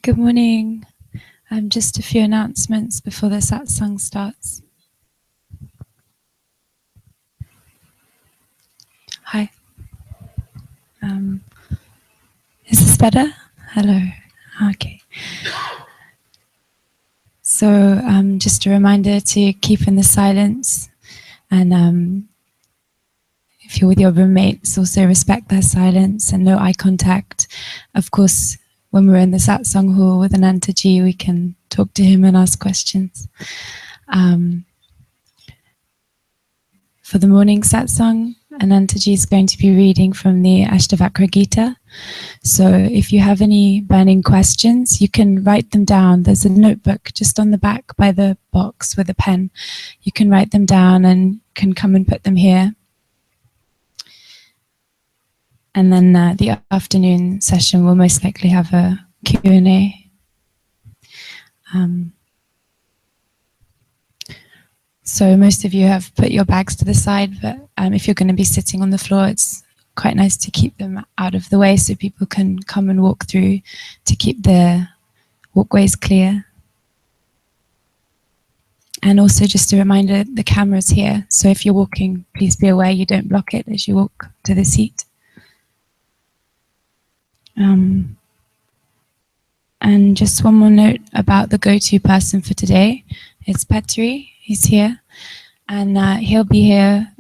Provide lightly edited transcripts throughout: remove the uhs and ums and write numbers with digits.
Good morning. Just a few announcements before the satsang starts. Hi. Is this better? Hello. Okay. So just a reminder to keep in the silence, and if you're with your roommates, also respect their silence and no eye contact. Of course, when we're in the satsang hall with Anantaji, we can talk to him and ask questions. For the morning satsang, Anantaji is going to be reading from the Ashtavakra Gita. So if you have any burning questions, you can write them down. There's a notebook just on the back by the box with a pen. You can write them down and can come and put them here. And then the afternoon session will most likely have a Q&A. So most of you have put your bags to the side, but if you're going to be sitting on the floor, it's quite nice to keep them out of the way so people can come and walk through to keep the walkways clear. And also just a reminder, the camera's here, so if you're walking, please be aware you don't block it as you walk to the seat. And just one more note about the go-to person for today. It's Petri. He's here, and he'll be here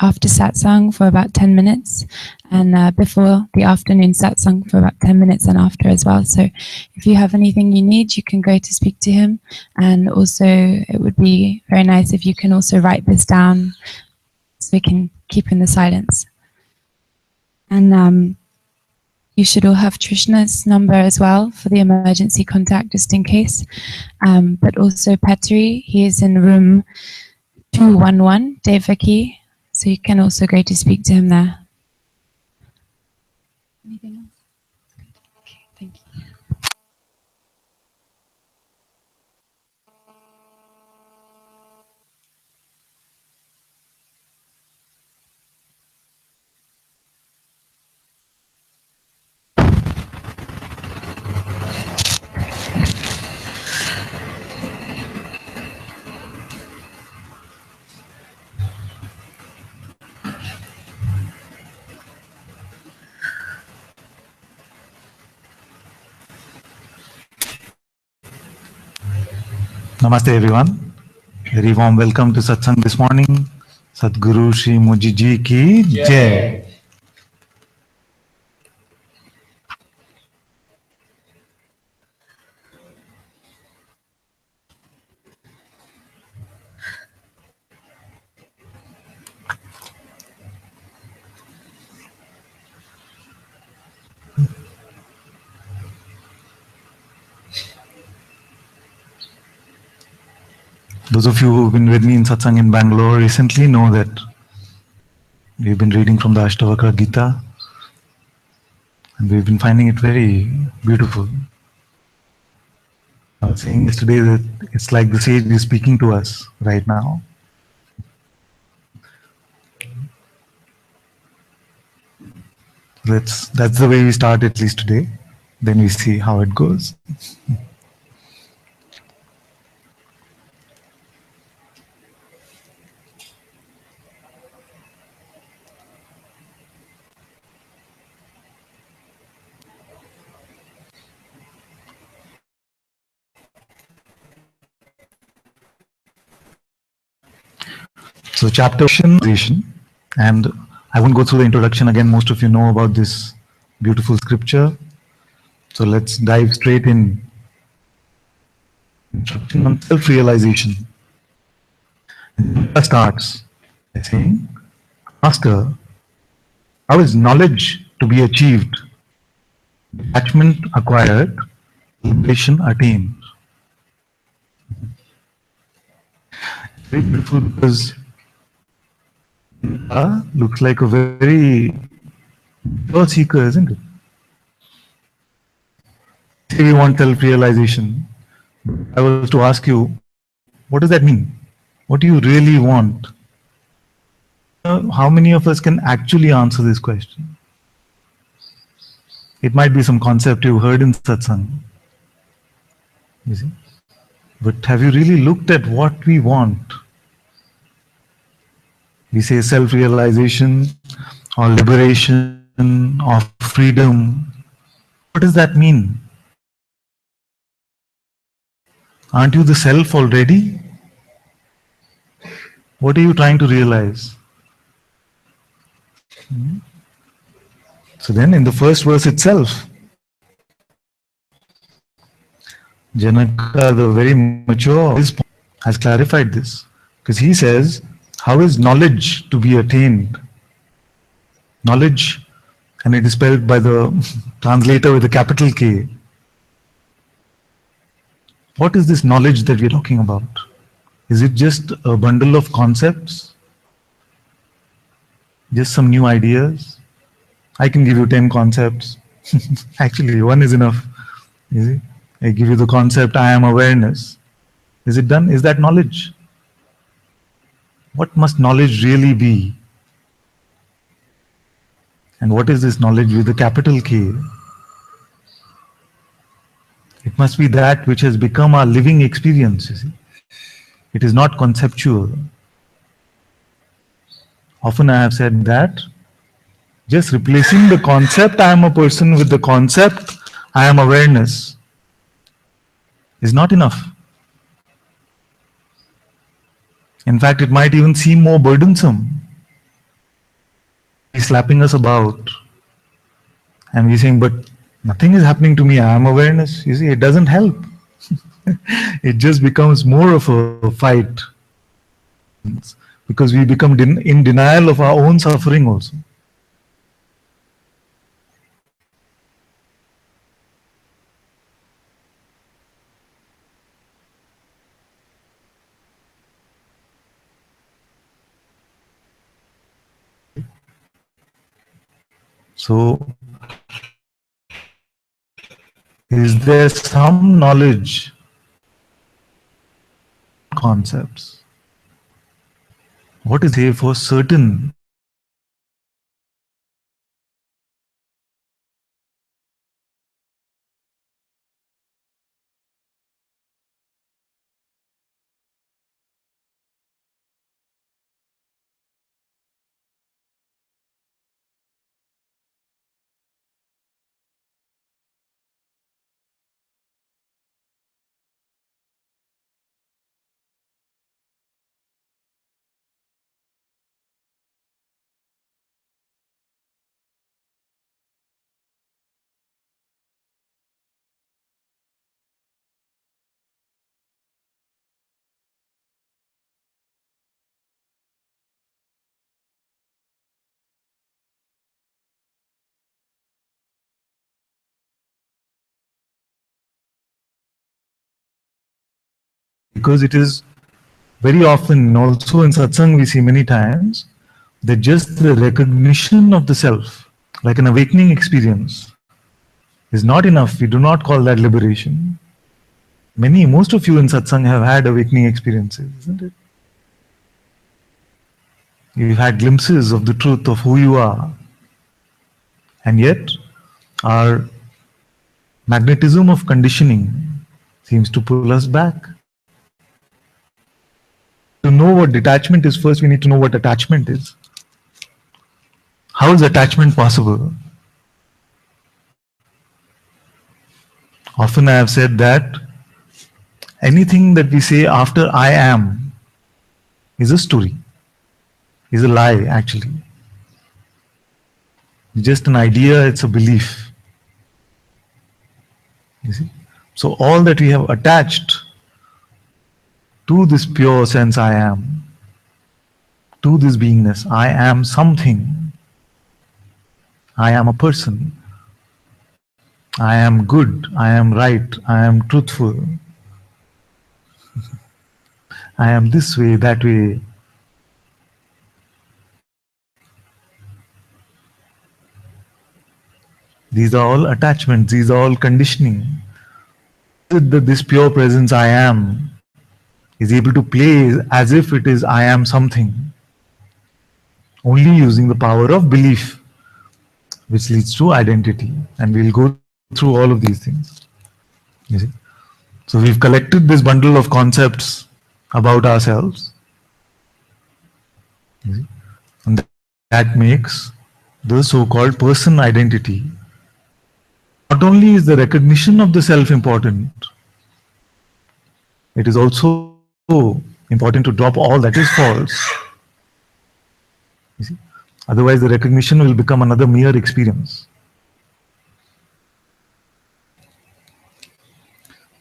after satsang for about 10 minutes, and before the afternoon satsang for about 10 minutes and after as well. So if you have anything you need, you can go to speak to him. And also it would be very nice if you can also write this down so we can keep in the silence. And you should all have Trishna's number as well for the emergency contact, just in case. But also Petri, he is in room 211, Devaki, so you can also go to speak to him there. Anything else? Okay, thank you. Namaste everyone. Very warm welcome to Satsang this morning. Sadguru Shri Muji Ji ki Jai. Those of you who've been with me in Satsang in Bangalore recently know that we've been reading from the Ashtavakra Gita, and we've been finding it very beautiful. I was saying yesterday that it's like the sage is speaking to us right now. That's the way we start, at least today. Then we see how it goes. So chapter, and I won't go through the introduction again. Most of you know about this beautiful scripture. So let's dive straight in. Instruction on self-realization. It starts by saying, Master, how is knowledge to be achieved? Detachment acquired, liberation attained. Very beautiful, because looks like a very pure seeker, isn't it? Say we want self-realization. I was to ask you, what does that mean? What do you really want? How many of us can actually answer this question? It might be some concept you heard in satsang. You see? But have you really looked at what we want? We say self-realization or liberation or freedom. What does that mean? Aren't you the self already? What are you trying to realize? So then in the first verse itself, Janaka, the very mature, has clarified this. Because he says, how is knowledge to be attained? Knowledge, and it is spelled by the translator with a capital K. What is this knowledge that we're talking about? Is it just a bundle of concepts? Just some new ideas? I can give you 10 concepts. Actually, one is enough. You see? I give you the concept, I am awareness. Is it done? Is that knowledge? What must knowledge really be? And what is this knowledge with a capital K? It must be that which has become our living experience, you see. It is not conceptual. Often I have said that just replacing the concept I am a person with the concept I am awareness is not enough. In fact, it might even seem more burdensome. He's slapping us about and we're saying, but nothing is happening to me, I am awareness. You see, it doesn't help. It just becomes more of a fight because we become in denial of our own suffering also. So, is there some knowledge, concepts? What is here for certain? Because it is very often, also in satsang we see many times, that just the recognition of the self, like an awakening experience, is not enough. We do not call that liberation. Most of you in satsang have had awakening experiences, isn't it? You've had glimpses of the truth of who you are. And yet, our magnetism of conditioning seems to pull us back. To know what detachment is, first we need to know what attachment is. How is attachment possible? Often I have said that anything that we say after I am is a story, is a lie actually. It's just an idea, it's a belief. You see? So all that we have attached to this pure sense I am, to this beingness, I am something, I am a person, I am good, I am right, I am truthful, I am this way, that way. These are all attachments, these are all conditioning. That this pure presence I am is able to play as if it is I am something, only using the power of belief. which leads to identity. And we'll go through all of these things. You see? So we've collected this bundle of concepts about ourselves. You see? And that makes the so-called person identity. Not only is the recognition of the self important, it is also important to drop all that is false. You see? Otherwise, the recognition will become another mere experience.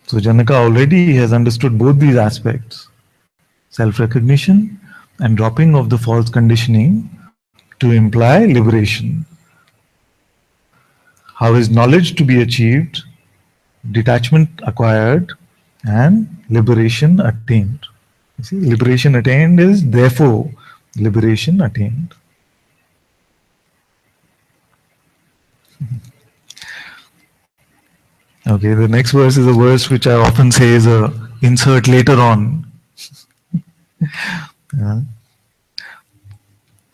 So Janaka already has understood both these aspects, self-recognition and dropping of the false conditioning to imply liberation. How is knowledge to be achieved, detachment acquired, and liberation attained? You see, liberation attained is therefore liberation attained. Okay, the next verse is a verse which I often say is a insert later on. Yeah.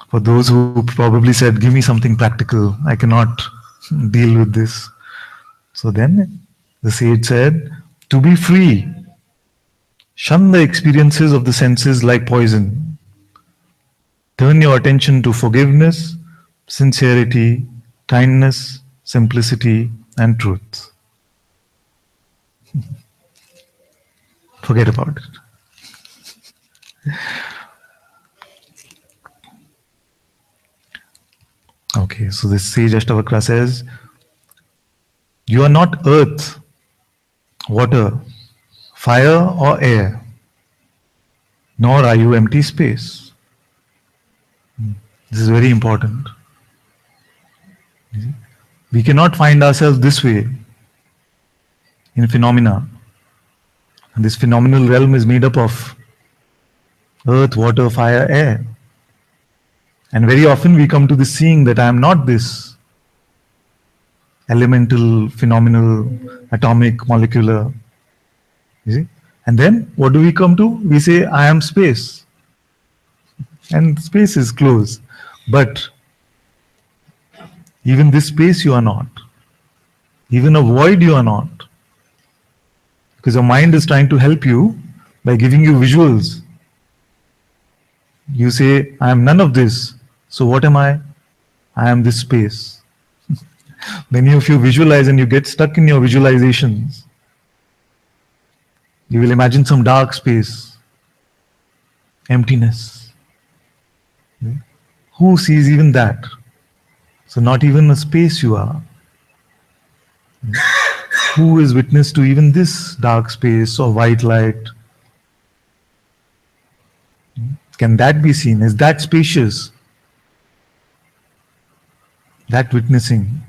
For those who probably said, give me something practical, I cannot deal with this. So then the sage said, to be free, shun the experiences of the senses like poison. Turn your attention to forgiveness, sincerity, kindness, simplicity, and truth. Forget about it. Okay, so this sage Ashtavakra says, you are not earth, water, fire or air, nor are you empty space. This is very important. We cannot find ourselves this way in phenomena. And this phenomenal realm is made up of earth, water, fire, air. And very often we come to this seeing that I am not this elemental, phenomenal, atomic, molecular. You see? And then what do we come to? We say, I am space. And space is close. But even this space you are not. Even a void you are not. Because your mind is trying to help you by giving you visuals. You say, I am none of this. So what am I? I am this space. Many of you visualize and you get stuck in your visualizations. You will imagine some dark space, emptiness. Who sees even that? So not even a space you are. Who is witness to even this dark space or white light? Can that be seen? Is that spacious? That witnessing.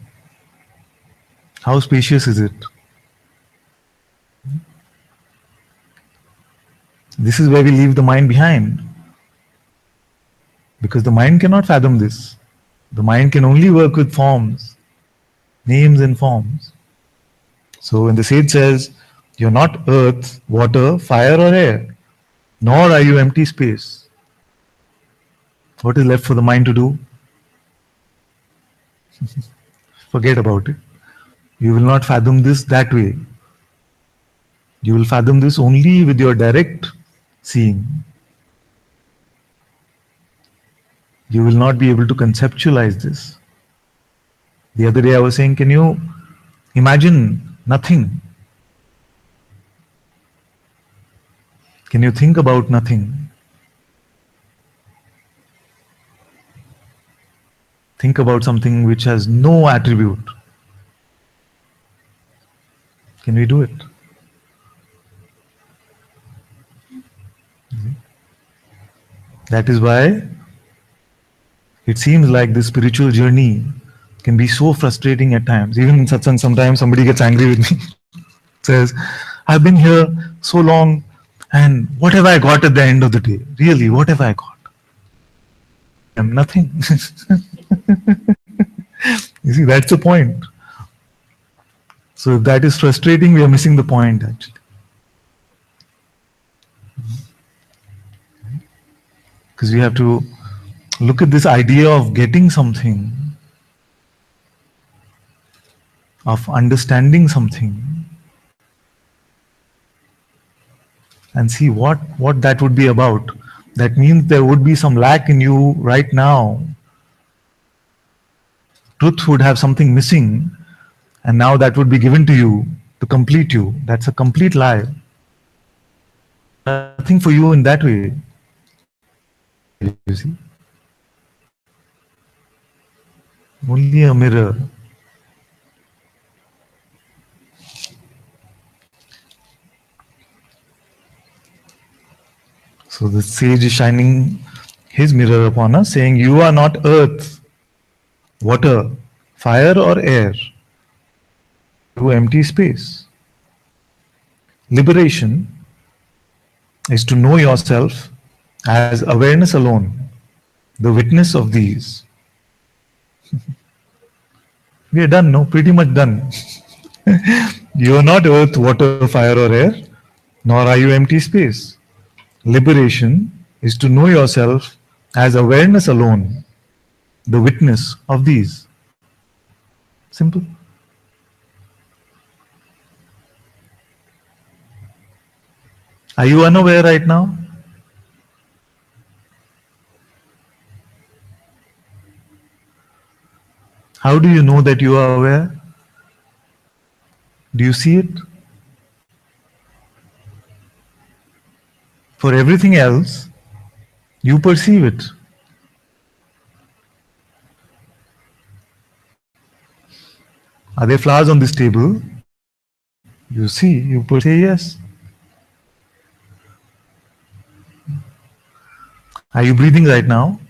How spacious is it? This is where we leave the mind behind. Because the mind cannot fathom this. The mind can only work with forms, names and forms. So when the sage says, you're not earth, water, fire or air, nor are you empty space. What is left for the mind to do? Forget about it. You will not fathom this that way. You will fathom this only with your direct seeing. You will not be able to conceptualize this. The other day I was saying, can you imagine nothing? Can you think about nothing? Think about something which has no attribute. Can we do it? That is why it seems like the spiritual journey can be so frustrating at times. Even in satsang, sometimes somebody gets angry with me. Says, I've been here so long and what have I got at the end of the day? Really, what have I got? I'm nothing. You see, that's the point. So if that is frustrating, we are missing the point actually. Because we have to look at this idea of getting something of understanding something, and see what that would be about. That means there would be some lack in you right now. Truth would have something missing, and now that would be given to you to complete you. That's a complete lie. Nothing for you in that way. You see? Only a mirror. So the sage is shining his mirror upon us, saying, you are not earth, water, fire or air. You empty space. Liberation is to know yourself as awareness alone, the witness of these. We are done, no? Pretty much done. You are not earth, water, fire or air, nor are you empty space. Liberation is to know yourself as awareness alone, the witness of these. Simple. Are you unaware right now? How do you know that you are aware? Do you see it? For everything else, you perceive it. Are there flowers on this table? You see, you say yes. Are you breathing right now?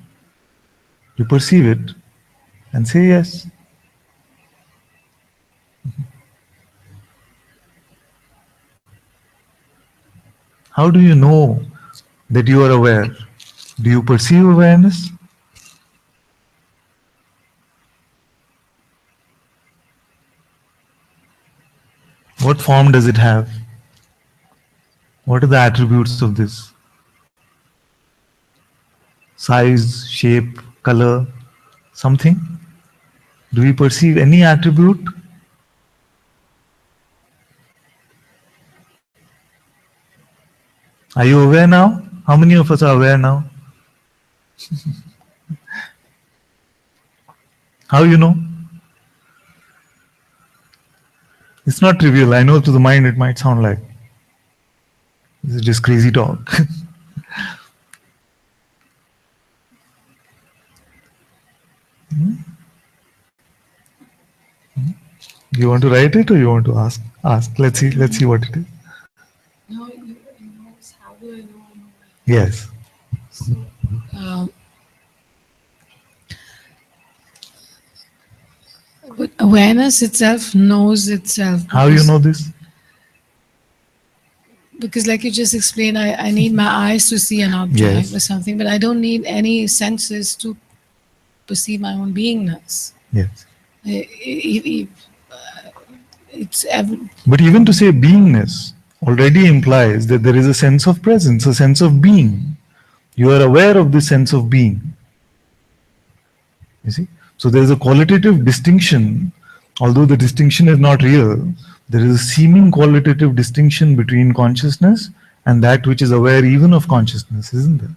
You perceive it and say yes. How do you know that you are aware? Do you perceive awareness? What form does it have? What are the attributes of this? Size, shape, color, something? Do we perceive any attribute? Are you aware now? How many of us are aware now? How you know? It's not trivial. I know to the mind it might sound like this is just crazy talk. You want to write it or you want to ask? Ask. Let's see what it is. No, how do I know? Yes. So, but awareness itself knows itself. How you know this? Because like you just explained, I need my eyes to see an object Yes. or something, but I don't need any senses to perceive my own beingness. Yes. It's But even to say beingness already implies that there is a sense of presence, a sense of being. You are aware of the sense of being. You see? So there is a qualitative distinction, although the distinction is not real. There is a seeming qualitative distinction between consciousness and that which is aware even of consciousness, isn't there?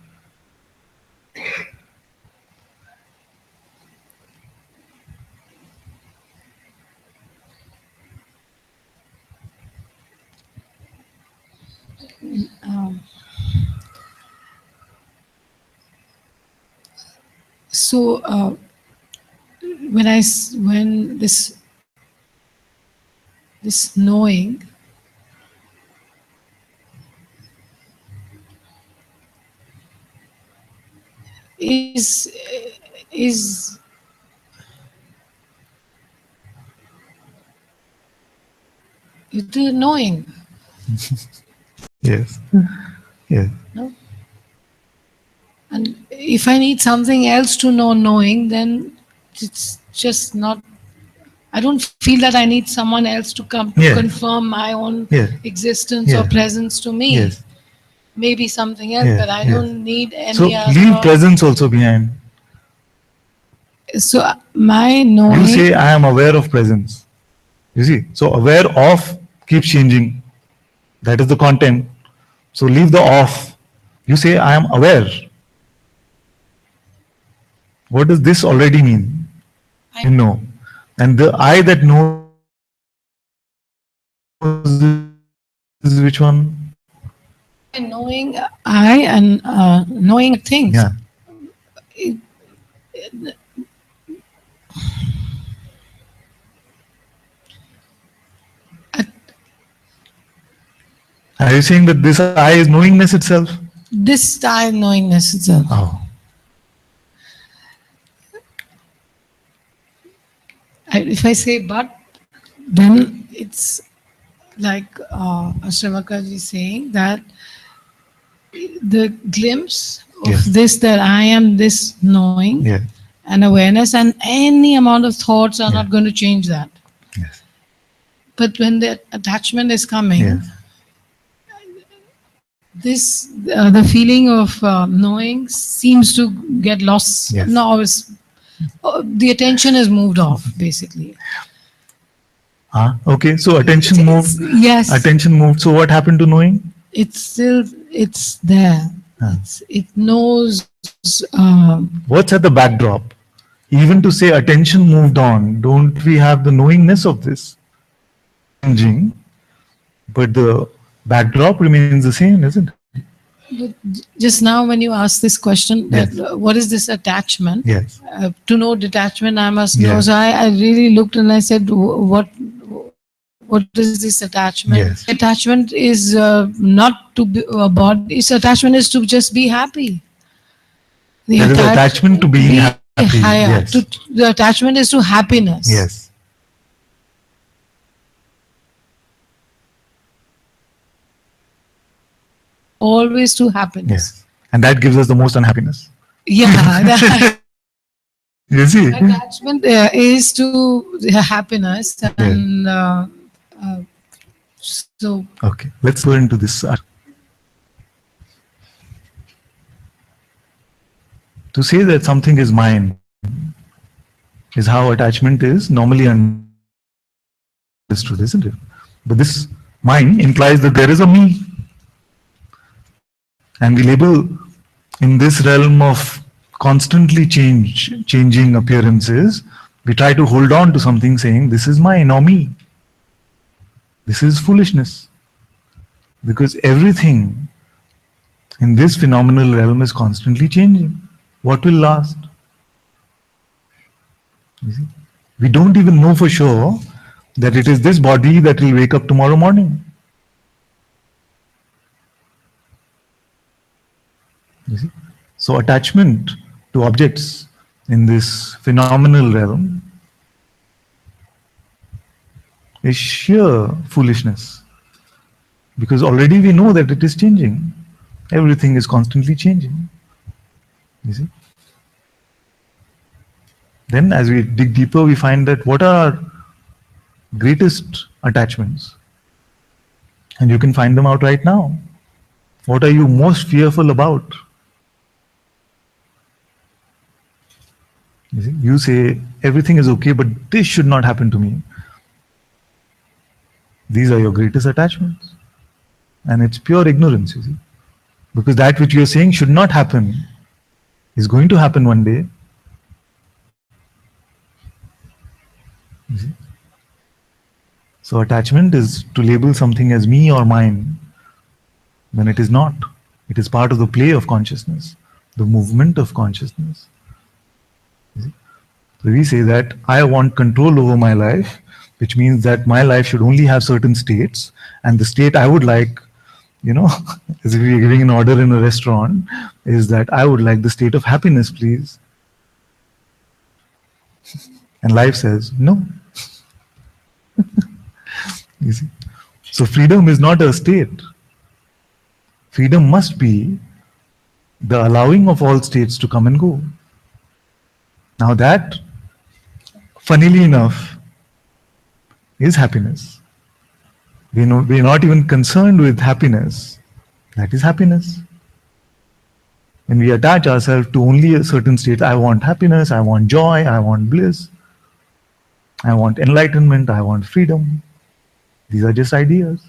so when this knowing is the knowing. Yes. Yes. No? And if I need something else to know knowing, then it's just not. I don't feel that I need someone else to come to confirm my own existence or presence to me. Yes. Maybe something else, but I don't need any so other. leave presence also behind. So my knowing. You say, I am aware of presence. You see, so aware of keeps changing. That is the content. So leave the off. You say, I am aware. What does this already mean? You know. And the I that knows is which one? Knowing I and knowing things. Yeah. Are you saying that this I is knowingness itself? This I knowingness itself. Oh. If I say but, then it's like Ashramakaji is saying that the glimpse of Yes. this, that I am this knowing Yeah. and awareness, and any amount of thoughts are not going to change that. Yes. But when the attachment is coming, Yes. this the feeling of knowing seems to get lost. Yes. No, the attention is moved off, basically. Okay, so attention moved. Yes. Attention moved. So what happened to knowing? It's there. It knows. What's at the backdrop? Even to say attention moved on, don't we have the knowingness of this? Changing, but the backdrop remains the same, isn't it? But just now when you asked this question, Yes. that, what is this attachment? Yes. To know detachment, I must know. Yes. So I really looked and I said, what is this attachment? Yes. Attachment is not to be a body. Its attachment is to just be happy. There is attachment to being happy. Yes. The attachment is to happiness. Yes. Always to happiness. Yes. And that gives us the most unhappiness. Yeah. You see? Attachment is to happiness, and so. Okay, let's go into this. To say that something is mine is how attachment is normally understood, isn't it? But this mine implies that there is a me. And we label in this realm of constantly changing appearances, we try to hold on to something saying, this is mine or me. This is foolishness. Because everything in this phenomenal realm is constantly changing. What will last? You see? We don't even know for sure that it is this body that will wake up tomorrow morning. You see? So attachment to objects in this phenomenal realm is sheer foolishness. Because already we know that it is changing. Everything is constantly changing. You see? Then as we dig deeper, we find that what are our greatest attachments? And you can find them out right now. What are you most fearful about? You see? You say, everything is okay, but this should not happen to me. These are your greatest attachments. And it's pure ignorance, you see. Because that which you're saying should not happen is going to happen one day. You see? So attachment is to label something as me or mine when it is not. It is part of the play of consciousness, the movement of consciousness. You see? So we say that I want control over my life, which means that my life should only have certain states, and the state I would like, you know, as if we are giving an order in a restaurant, is that I would like the state of happiness, please. And life says, no. You see? So freedom is not a state. Freedom must be the allowing of all states to come and go. Now that, funnily enough, is happiness. We're not even concerned with happiness. That is happiness. When we attach ourselves to only a certain state, I want happiness, I want joy, I want bliss. I want enlightenment, I want freedom. These are just ideas.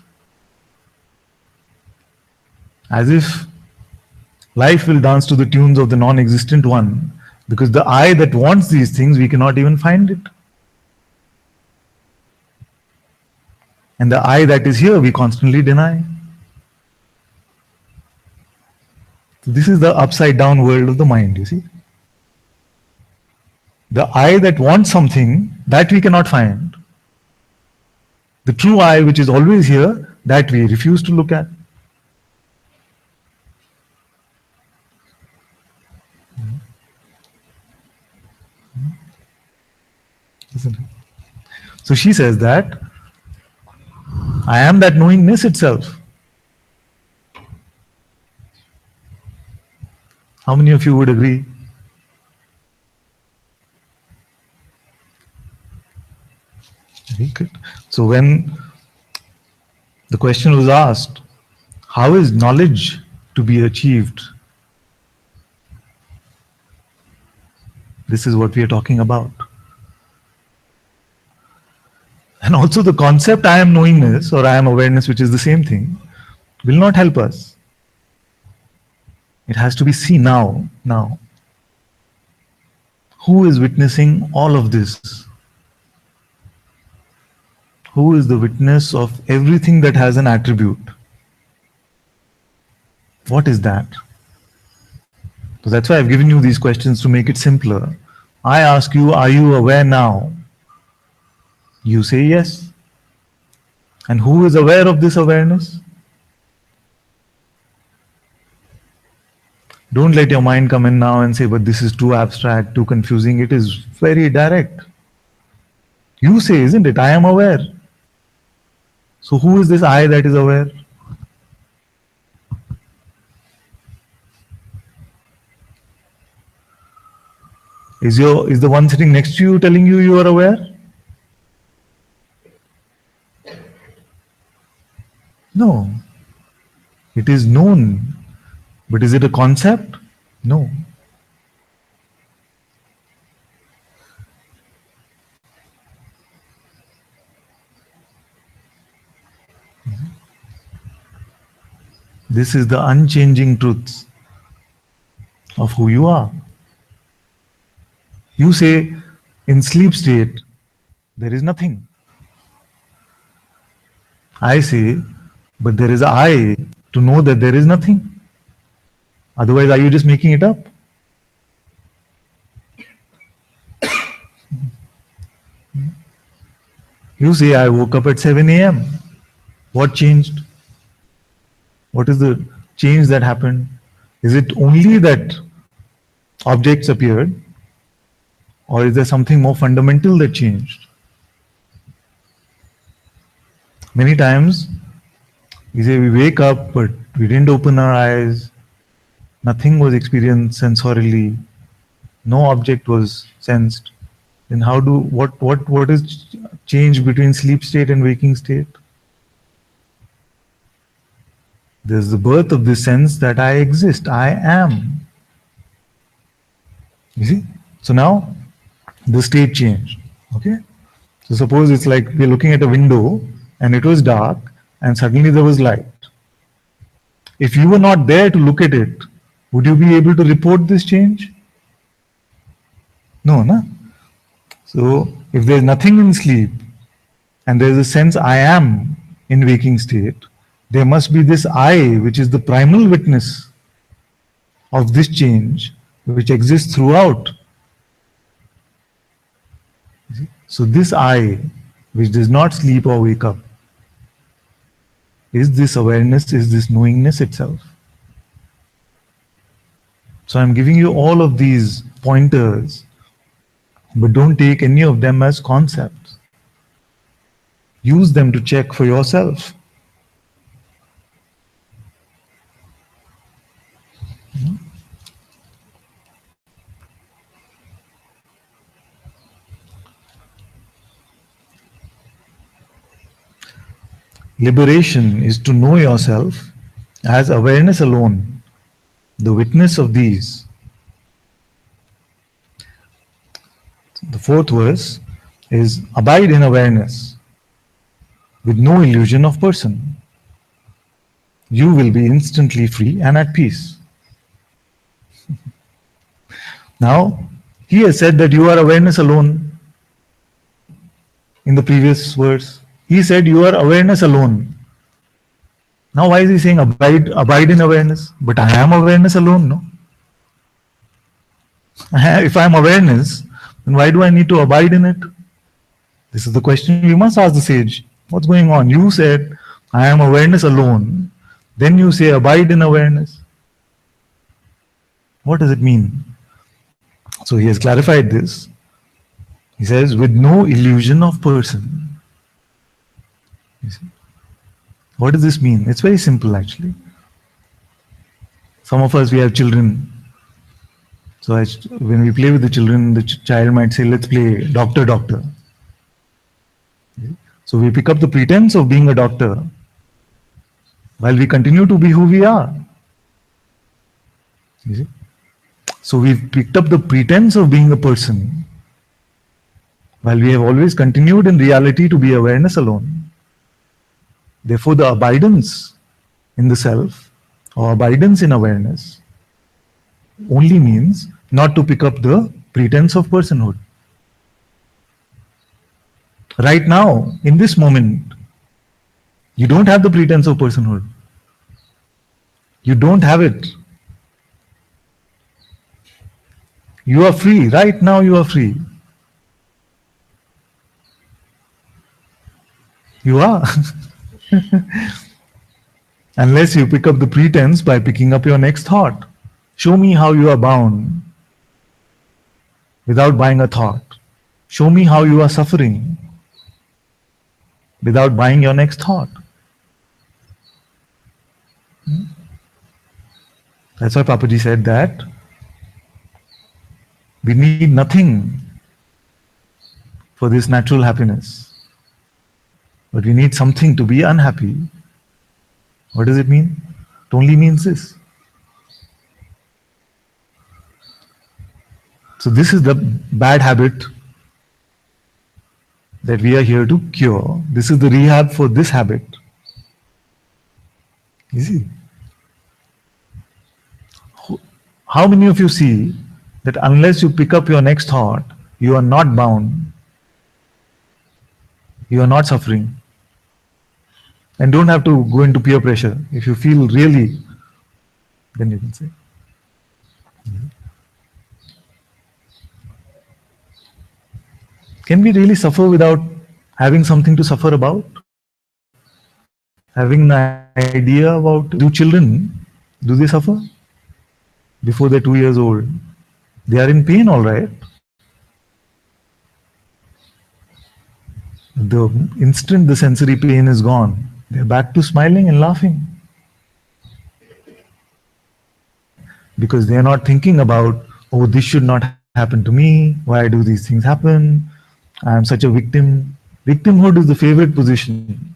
As if life will dance to the tunes of the non-existent one, because the I that wants these things, we cannot even find it. And the I that is here, we constantly deny. So this is the upside down world of the mind, you see. The I that wants something, that we cannot find. The true I, which is always here, that we refuse to look at. Isn't it? So she says that I am that knowingness itself. How many of you would agree? Very good. So when the question was asked, how is knowledge to be achieved? This is what we are talking about. And also the concept I am knowingness or I am awareness, which is the same thing, will not help us. It has to be seen now. Who is witnessing all of this? Who is the witness of everything that has an attribute? What is that? So that's why I've given you these questions to make it simpler. I ask you, are you aware now? You say yes. And who is aware of this awareness? Don't let your mind come in now and say, but this is too abstract, too confusing. It is very direct. You say, isn't it? I am aware. So who is this I that is aware? Is the one sitting next to you telling you you are aware? No. It is known. But is it a concept? No. This is the unchanging truth of who you are. You say, in sleep state, there is nothing. I say, but there is an I to know that there is nothing. Otherwise, are you just making it up? You say, I woke up at 7 a.m. What changed? What is the change that happened? Is it only that objects appeared? Or is there something more fundamental that changed? Many times, we say we wake up, but we didn't open our eyes. Nothing was experienced sensorially. No object was sensed. Then what is change between sleep state and waking state? There's the birth of this sense that I exist, I am. You see? So now, the state changed. Okay? So suppose it's like we're looking at a window and it was dark and suddenly there was light. If you were not there to look at it, would you be able to report this change? No, no. So if there's nothing in sleep and there's a sense I am in waking state, there must be this I, which is the primal witness of this change, which exists throughout. So this I, which does not sleep or wake up, is this awareness, is this knowingness itself. So I'm giving you all of these pointers, but don't take any of them as concepts. Use them to check for yourself. Liberation is to know yourself as awareness alone, the witness of these. The fourth verse is abide in awareness with no illusion of person. You will be instantly free and at peace. Now, he has said that you are awareness alone. In the previous verse, he said you are awareness alone. Now why is he saying abide in awareness? But I am awareness alone, no? If I am awareness, then why do I need to abide in it? This is the question we must ask the sage. What's going on? You said, I am awareness alone. Then you say, abide in awareness. What does it mean? So he has clarified this. He says, with no illusion of person. You see? What does this mean? It's very simple actually. Some of us, we have children. So when we play with the children, the child might say, let's play doctor, doctor. So we pick up the pretense of being a doctor while we continue to be who we are. You see? So we've picked up the pretense of being a person while we have always continued in reality to be awareness alone. Therefore, the abidance in the self or abidance in awareness only means not to pick up the pretense of personhood. Right now, in this moment, you don't have the pretense of personhood. You don't have it. You are free. Right now, you are free. You are. Unless you pick up the pretense by picking up your next thought. Show me how you are bound without buying a thought. Show me how you are suffering without buying your next thought. That's why Papaji said that we need nothing for this natural happiness. But we need something to be unhappy. What does it mean? It only means this. So this is the bad habit that we are here to cure. This is the rehab for this habit. You see? How many of you see that unless you pick up your next thought, you are not bound, you are not suffering, and don't have to go into peer pressure. If you feel really, then you can say. Can we really suffer without having something to suffer about? Having an idea about, do children, do they suffer? Before they're 2 years old. They are in pain, all right. The instant the sensory pain is gone, they're back to smiling and laughing. Because they're not thinking about, oh, this should not happen to me. Why do these things happen? I am such a victim. Victimhood is the favorite position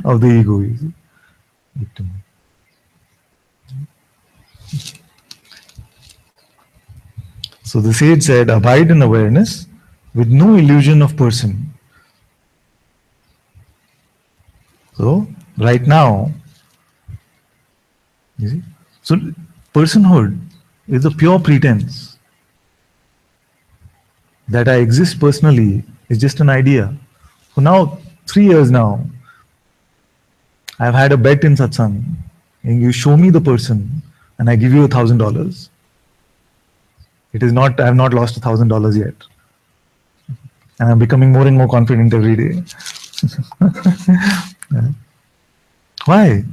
of the ego. Victimhood. So the sage said, abide in awareness with no illusion of person. So, right now, you see, so personhood is a pure pretense. That I exist personally is just an idea. For now, 3 years now, I've had a bet in Satsang, and you show me the person, and I give you $1,000. It is not, I have not lost $1,000 yet. And I'm becoming more and more confident every day. Yeah. Why?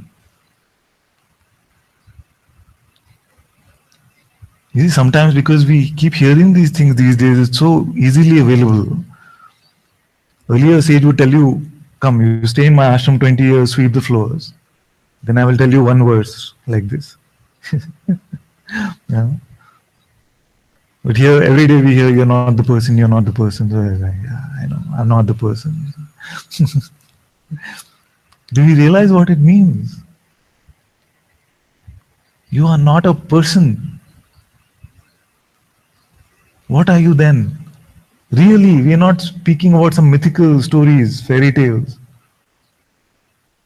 You see, sometimes because we keep hearing these things these days, it's so easily available. Earlier, a sage would tell you, come, you stay in my ashram 20 years, sweep the floors. Then I will tell you one verse like this. Yeah. But here, every day we hear, you're not the person, you're not the person. So it's like, yeah, I know, I'm not the person. Do you realize what it means? You are not a person. What are you then? Really, we are not speaking about some mythical stories, fairy tales.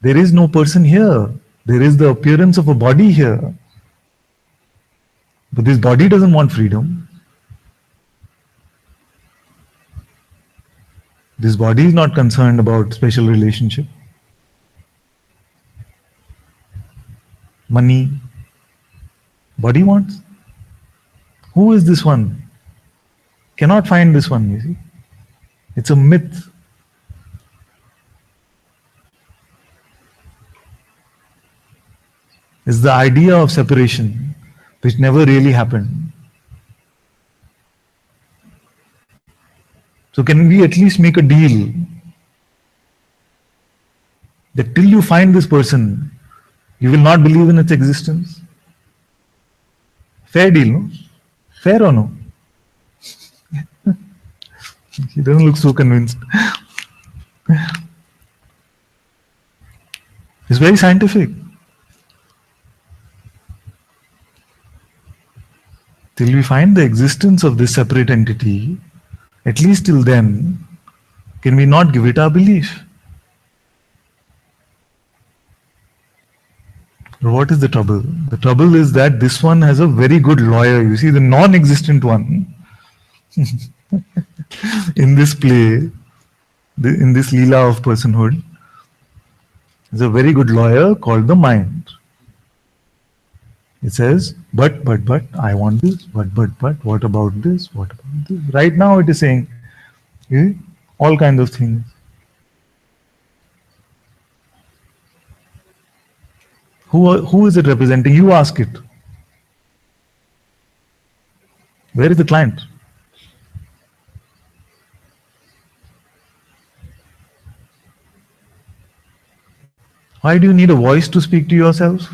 There is no person here. There is the appearance of a body here. But this body doesn't want freedom. This body is not concerned about special relationship, money. Body wants. Who is this one? Cannot find this one, you see. It's a myth. It's the idea of separation, which never really happened. So can we at least make a deal that till you find this person, you will not believe in its existence? Fair deal, no? Fair or no? He doesn't look so convinced. It's very scientific. Till we find the existence of this separate entity, at least till then, can we not give it our belief? What is the trouble? The trouble is that this one has a very good lawyer. You see, the non-existent one in this play, in this Leela of personhood, is a very good lawyer called the mind. It says, but, I want this, but, what about this, what about this? Right now it is saying all kinds of things. Who is it representing? You ask it. Where is the client? Why do you need a voice to speak to yourself?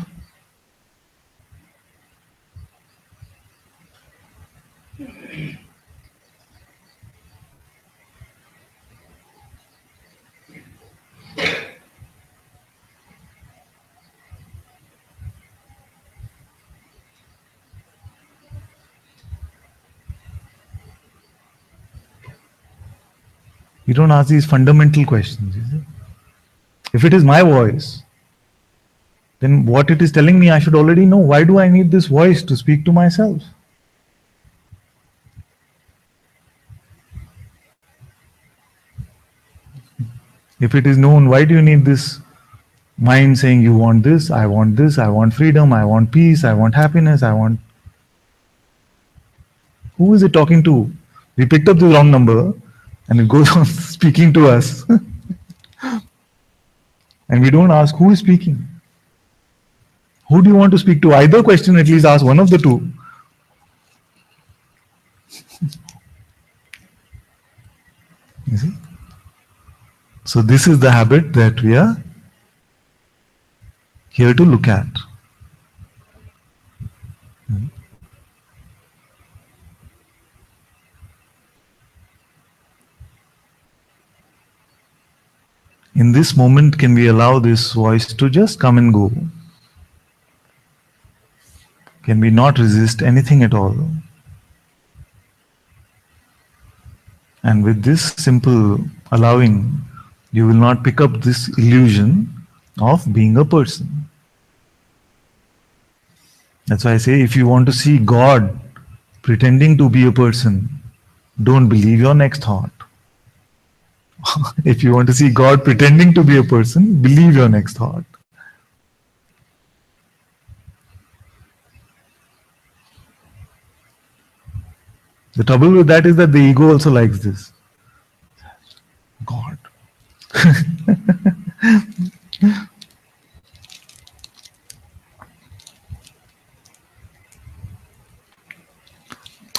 You don't ask these fundamental questions. If it is my voice, then what it is telling me I should already know. Why do I need this voice to speak to myself? If it is known, why do you need this mind saying you want this, I want freedom, I want peace, I want happiness, I want... Who is it talking to? We picked up the wrong number and it goes on speaking to us. And we don't ask who is speaking. Who do you want to speak to? Either question, at least ask one of the two. You see? So this is the habit that we are here to look at. In this moment, can we allow this voice to just come and go? Can we not resist anything at all? And with this simple allowing, you will not pick up this illusion of being a person. That's why I say, if you want to see God pretending to be a person, don't believe your next thought. If you want to see God pretending to be a person, believe your next thought. The trouble with that is that the ego also likes this. God.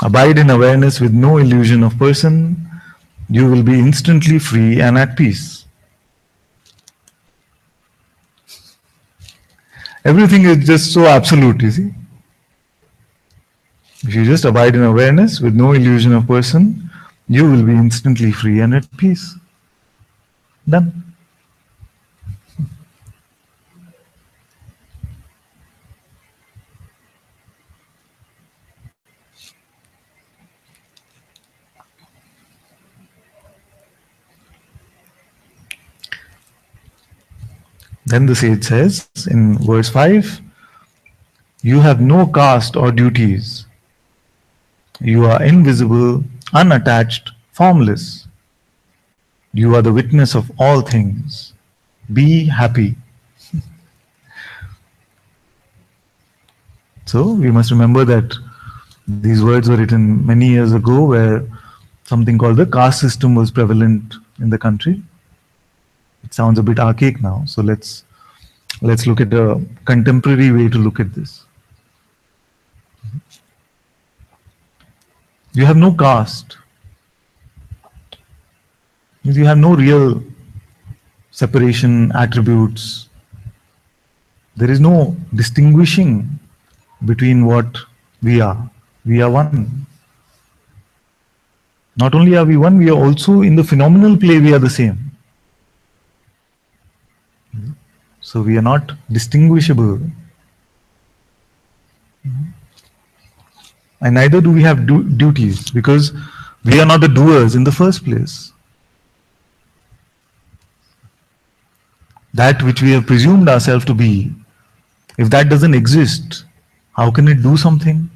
Abide in awareness with no illusion of person. You will be instantly free and at peace. Everything is just so absolute, you see. If you just abide in awareness with no illusion of person, you will be instantly free and at peace. Done. Then the sage says in verse 5, you have no caste or duties. You are invisible, unattached, formless. You are the witness of all things. Be happy. So we must remember that these words were written many years ago, where something called the caste system was prevalent in the country. It sounds a bit archaic now, so let's look at a contemporary way to look at this. You have no caste. You have no real separation, attributes. There is no distinguishing between what we are. We are one. Not only are we one, we are also in the phenomenal play, we are the same. So we are not distinguishable. And neither do we have duties, because we are not the doers in the first place. That which we have presumed ourselves to be, if that doesn't exist, how can it do something?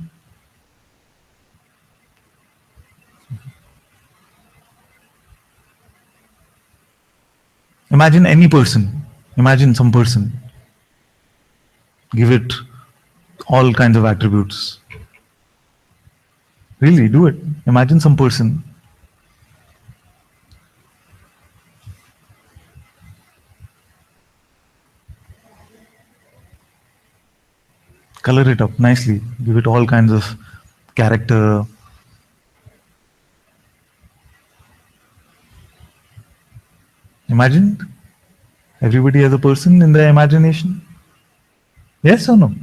Imagine any person. Imagine some person. Give it all kinds of attributes. Really, do it. Imagine some person. Color it up nicely. Give it all kinds of character. Imagine everybody as a person in their imagination. Yes or no?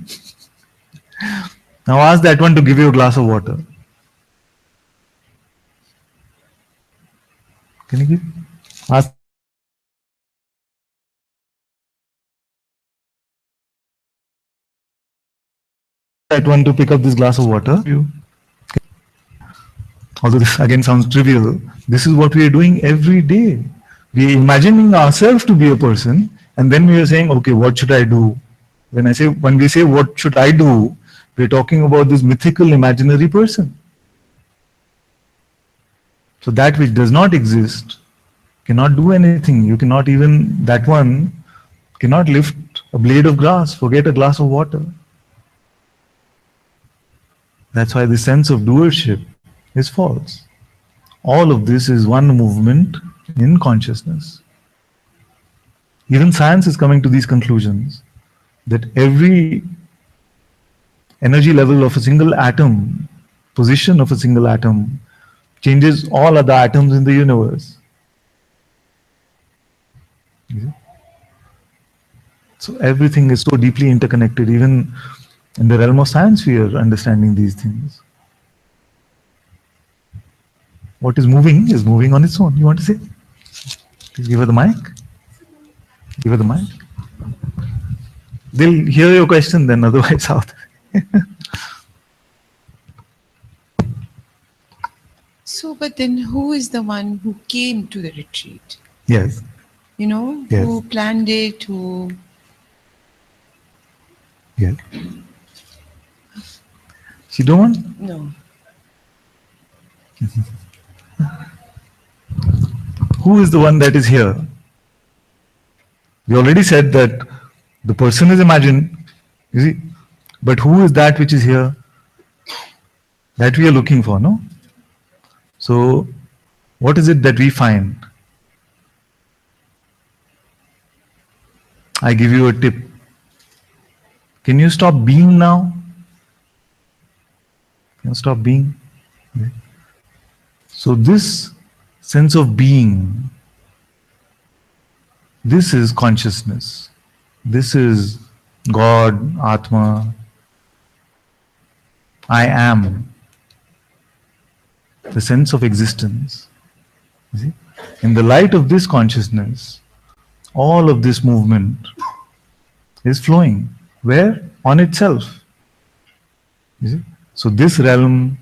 Now ask that one to give you a glass of water. Can you give? Ask that one to pick up this glass of water. Although this again sounds trivial, this is what we are doing every day. We are imagining ourselves to be a person, and then we are saying, okay, what should I do? When we say what should I do, we are talking about this mythical imaginary person. So that which does not exist cannot do anything. You cannot even, that one cannot lift a blade of grass, forget a glass of water. That's why the sense of doership is false. All of this is one movement in consciousness. Even science is coming to these conclusions, that every energy level of a single atom, position of a single atom, changes all other atoms in the universe. So everything is so deeply interconnected. Even in the realm of science, we are understanding these things. What is moving on its own. You want to say? Please give her the mic. Give her the mic. They'll hear your question then, otherwise how? So, but then who is the one who came to the retreat? Yes. You know, Yes. who planned it, who... Yes. She don't want? No. Who is the one that is here? We already said that the person is imagined, you see, but who is that which is here? That we are looking for, no? So, what is it that we find? I give you a tip. Can you stop being now? Can you stop being? Okay. So this sense of being, this is consciousness. This is God, Atma. I am. The sense of existence. You see? In the light of this consciousness, all of this movement is flowing. Where? On itself. You see? So this realm,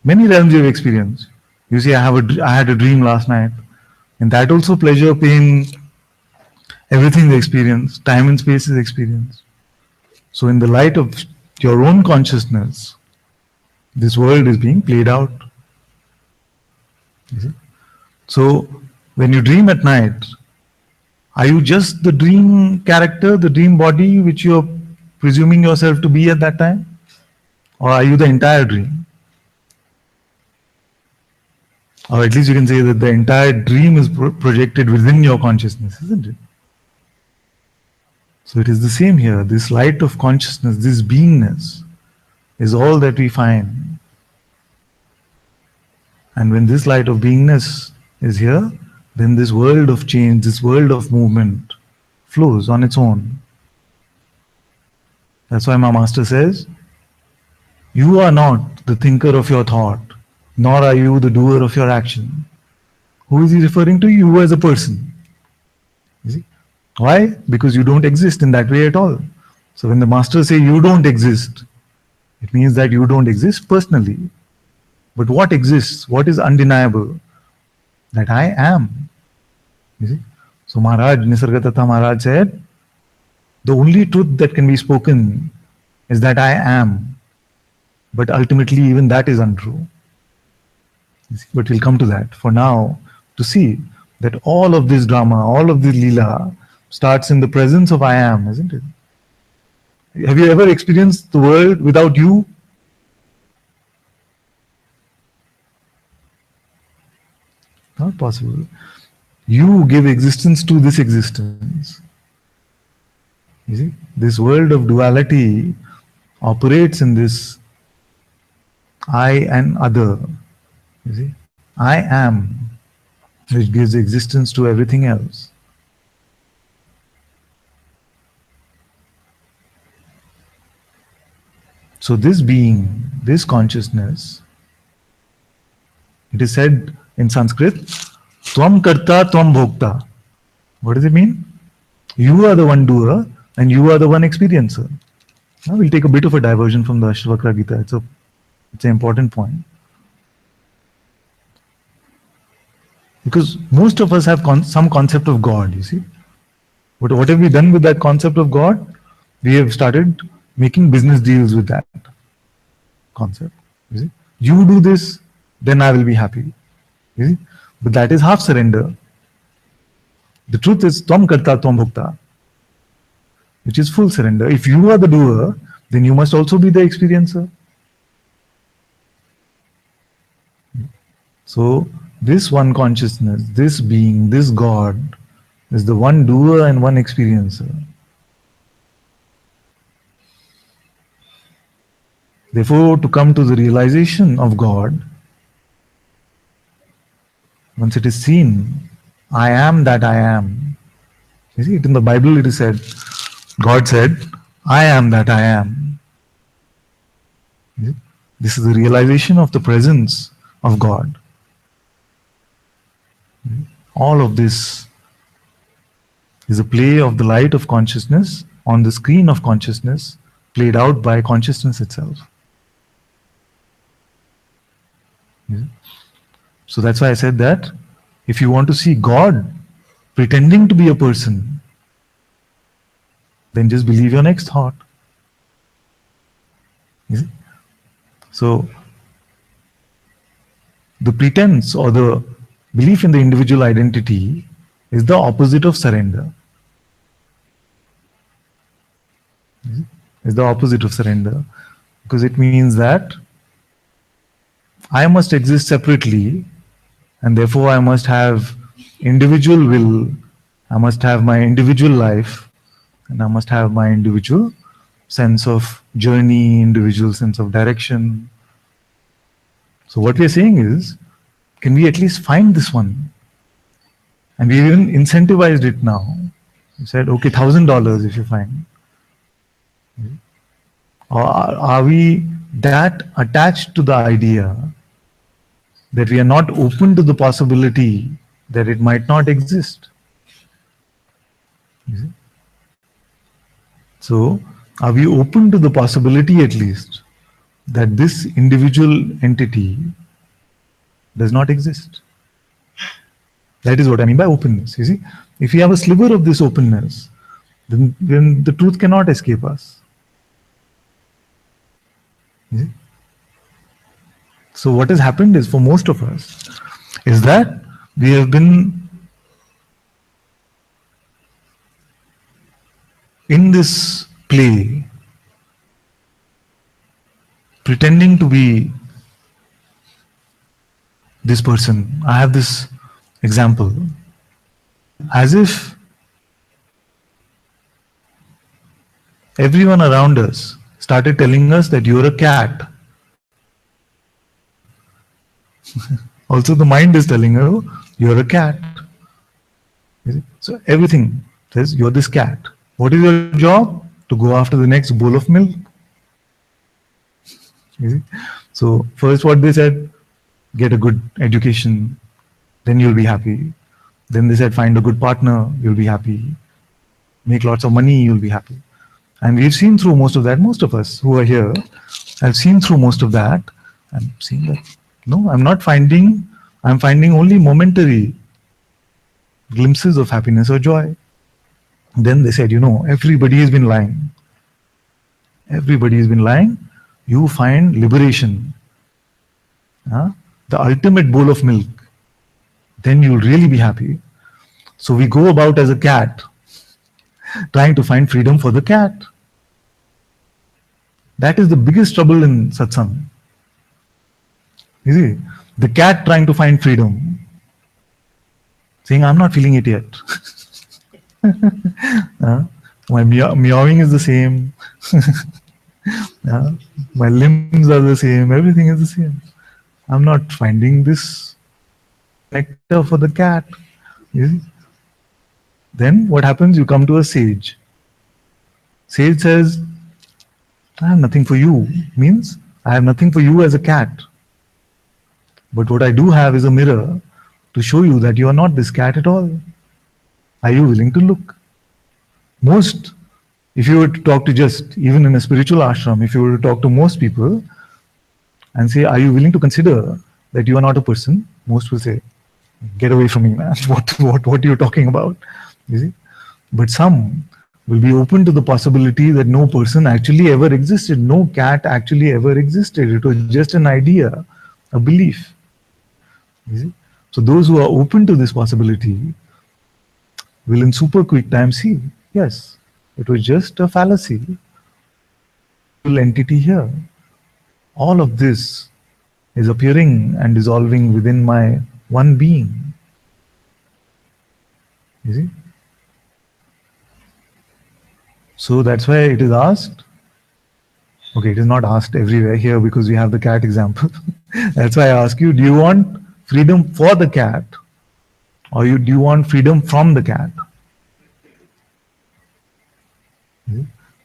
many realms you have experienced. You see, I had a dream last night. And that also pleasure, pain, Everything is experience. Time and space is experience. So in the light of your own consciousness, this world is being played out. You see? So when you dream at night, are you just the dream character, the dream body which you're presuming yourself to be at that time? Or are you the entire dream? Or at least you can say that the entire dream is projected within your consciousness, isn't it? So it is the same here. This light of consciousness, this beingness, is all that we find. And when this light of beingness is here, then this world of change, this world of movement flows on its own. That's why my master says, you are not the thinker of your thought, nor are you the doer of your action. Who is he referring to? You as a person. You see? Why? Because you don't exist in that way at all. So when the master says you don't exist, it means that you don't exist personally. But what exists? What is undeniable? That I am. You see? So Maharaj, Nisargadatta Maharaj said, the only truth that can be spoken is that I am. But ultimately even that is untrue. You see? But we'll come to that. For now, to see that all of this drama, all of this lila starts in the presence of I am, isn't it? Have you ever experienced the world without you? Not possible. You give existence to this existence. You see, this world of duality operates in this I and other. You see, I am, which gives existence to everything else. So this being, this consciousness, it is said in Sanskrit, Tvam karta, tvam bhokta. What does it mean? You are the one doer and you are the one experiencer. Now we'll take a bit of a diversion from the Ashtavakra Gita. It's an important point. Because most of us have some concept of God, you see. But what have we done with that concept of God? We have started making business deals with that concept. You see, you do this, then I will be happy. You see, but that is half surrender. The truth is Tvam Karta Tvam Bhokta, which is full surrender. If you are the doer, then you must also be the experiencer. So this one consciousness, this being, this God is the one doer and one experiencer. Therefore, to come to the realization of God, once it is seen, I am that I am. You see, in the Bible it is said, God said, I am that I am. This is the realization of the presence of God. All of this is a play of the light of consciousness on the screen of consciousness, played out by consciousness itself. So that's why I said that if you want to see God pretending to be a person, then just believe your next thought. You see? So the pretense or the belief in the individual identity is the opposite of surrender. It's the opposite of surrender, because it means that I must exist separately and therefore I must have individual will, I must have my individual life, and I must have my individual sense of journey, individual sense of direction. So what we are saying is, can we at least find this one? And we even incentivized it now. We said, okay, $1,000 if you find. Or are we that attached to the idea that we are not open to the possibility that it might not exist? You see? So, are we open to the possibility at least that this individual entity does not exist? That is what I mean by openness. You see, If we have a sliver of this openness, then the truth cannot escape us. You see? So what has happened is, for most of us, is that we have been in this play, pretending to be this person. I have this example. As if everyone around us started telling us that you're a cat. Also, the mind is telling you you're a cat. So everything says you're this cat. What is your job? To go after the next bowl of milk. You see? So first what they said, get a good education, then you'll be happy. Then they said, find a good partner, you'll be happy. Make lots of money, you'll be happy. And we've seen through most of that. Most of us who are here have seen through most of that. I'm seeing that, no, I'm finding only momentary glimpses of happiness or joy. Then they said, everybody has been lying. Everybody has been lying. You find liberation, the ultimate bowl of milk. Then you'll really be happy. So we go about as a cat, trying to find freedom for the cat. That is the biggest trouble in satsang. You see, the cat trying to find freedom, saying, I'm not feeling it yet. My meowing is the same. My limbs are the same. Everything is the same. I'm not finding this nectar for the cat. You see? Then what happens? You come to a sage. Sage says, I have nothing for you. Means I have nothing for you as a cat. But what I do have is a mirror to show you that you are not this cat at all. Are you willing to look? Most, if you were to talk to just, even in a spiritual ashram, if you were to talk to most people and say, are you willing to consider that you are not a person? Most will say, get away from me, man. What are you talking about? You see? But some will be open to the possibility that no person actually ever existed. No cat actually ever existed. It was just an idea, a belief. You see? So those who are open to this possibility will in super quick time see, yes, it was just a fallacy. Entity here. All of this is appearing and dissolving within my one being. You see? So that's why it is asked. Okay, it is not asked everywhere here because we have the cat example. That's why I ask you, do you want freedom for the cat, or do you want freedom from the cat?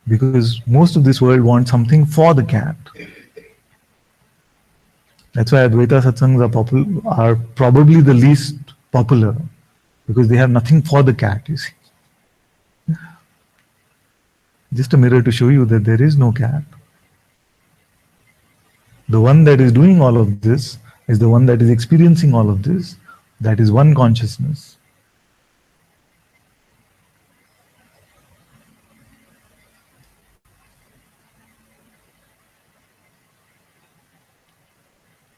Because most of this world wants something for the cat. That's why Advaita satsangs are probably the least popular, because they have nothing for the cat, you see. Just a mirror to show you that there is no cat. The one that is doing all of this is the one that is experiencing all of this. That is one consciousness.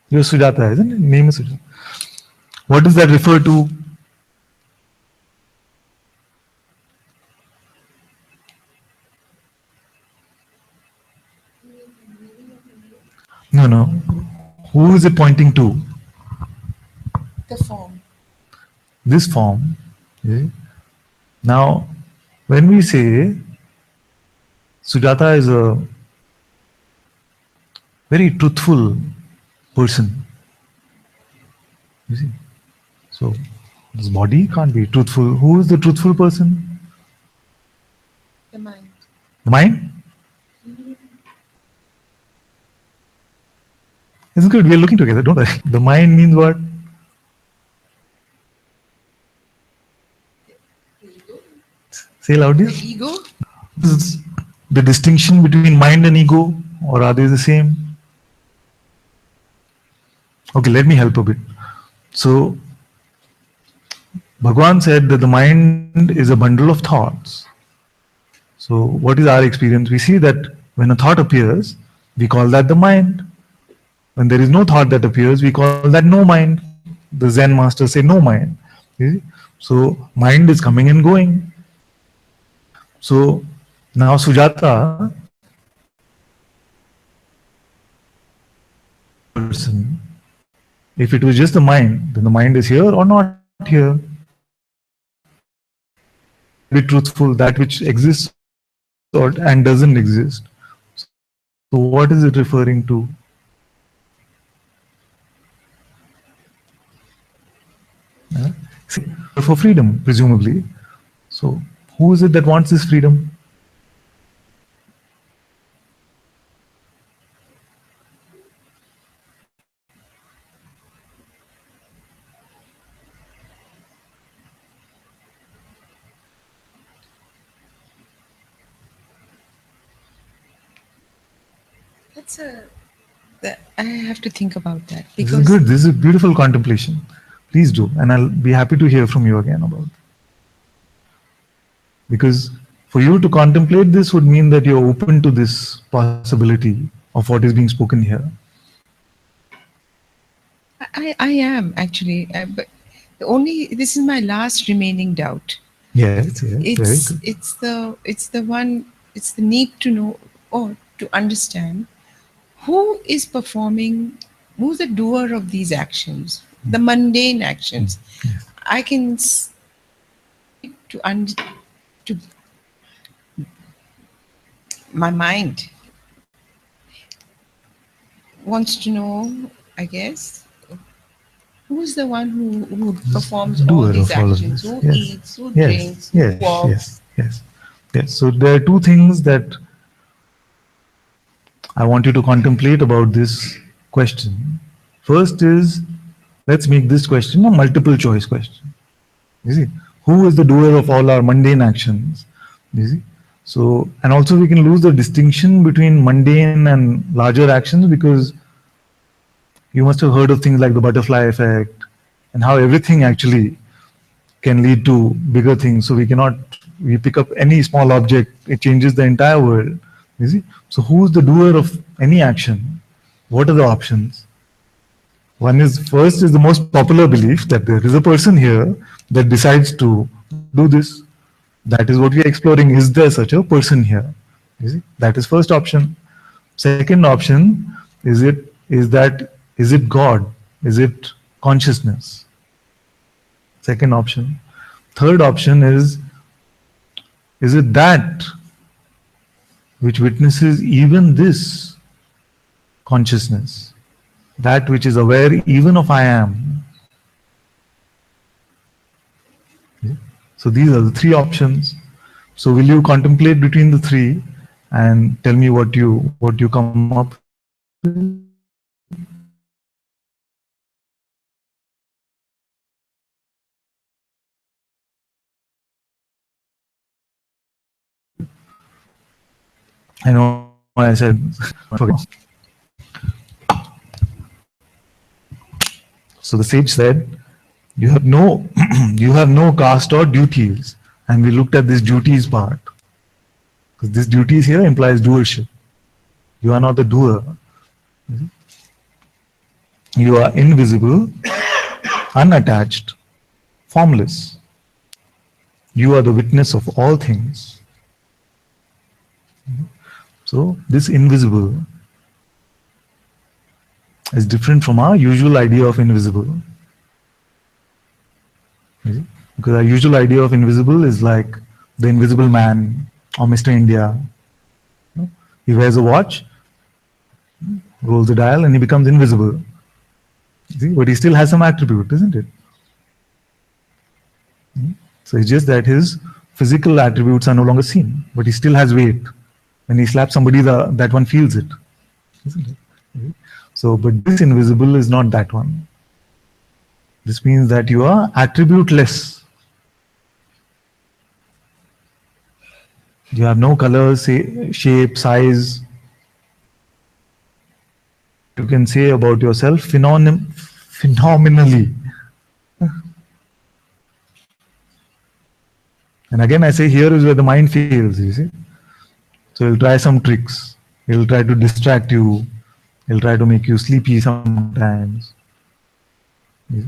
You're Sujata, isn't it? Name is Sujata. What does that refer to? No. Who is it pointing to? The form. This form. Okay. Now, when we say Sujata is a very truthful person, you see. So, this body can't be truthful. Who is the truthful person? The mind. The mind? It's good, we are looking together, don't I? The mind means what? Say loudly. The ego? Is the distinction between mind and ego, or are they the same? Okay, let me help a bit. So, Bhagwan said that the mind is a bundle of thoughts. So what is our experience? We see that when a thought appears, we call that the mind. When there is no thought that appears, we call that no mind. The Zen masters say no mind. So mind is coming and going. So now Sujata, person, if it was just the mind, then the mind is here or not here. Be truthful, that which exists and doesn't exist. So what is it referring to? For freedom, presumably. So who is it that wants this freedom? I have to think about that. This is good. This is a beautiful contemplation. Please do, and I'll be happy to hear from you again about it. Because for you to contemplate this would mean that you're open to this possibility of what is being spoken here. I am actually, but this is my last remaining doubt. Yes, yes, it's the need to know or to understand who is performing, who's the doer of these actions, the mundane actions. Yes. I can my mind wants to know, I guess, who's the one who performs all these actions, who eats, who drinks, who walks. Yes. So there are two things that I want you to contemplate about this question. First is, let's make this question a multiple choice question. You see, who is the doer of all our mundane actions? You see, so, and also we can lose the distinction between mundane and larger actions, because you must have heard of things like the butterfly effect and how everything actually can lead to bigger things. So we pick up any small object, it changes the entire world. You see? So who is the doer of any action? What are the options? First is the most popular belief that there is a person here that decides to do this. That is what we are exploring. Is there such a person here? You see? That is first option. Second option is it God? Is it consciousness? Second option. Third option is it that which witnesses even this consciousness, that which is aware even of I am? So these are the three options. So will you contemplate between the three and tell me what you come up with? I know I said, so the sage said, you have no caste or duties. And we looked at this duties part. Because this duties here implies doership. You are not the doer. You are invisible, unattached, formless. You are the witness of all things. So this invisible is different from our usual idea of invisible. Because our usual idea of invisible is like the Invisible Man or Mr. India. He wears a watch, rolls the dial, and he becomes invisible. See? But he still has some attribute, isn't it? So it's just that his physical attributes are no longer seen, but he still has weight. When he slaps somebody, that one feels it, isn't it? So, but this invisible is not that one. This means that you are attributeless. You have no color, shape, size. You can say about yourself phenomenally. And again I say, here is where the mind fails, you see. So he'll try some tricks. He'll try to distract you. He'll try to make you sleepy sometimes. You see?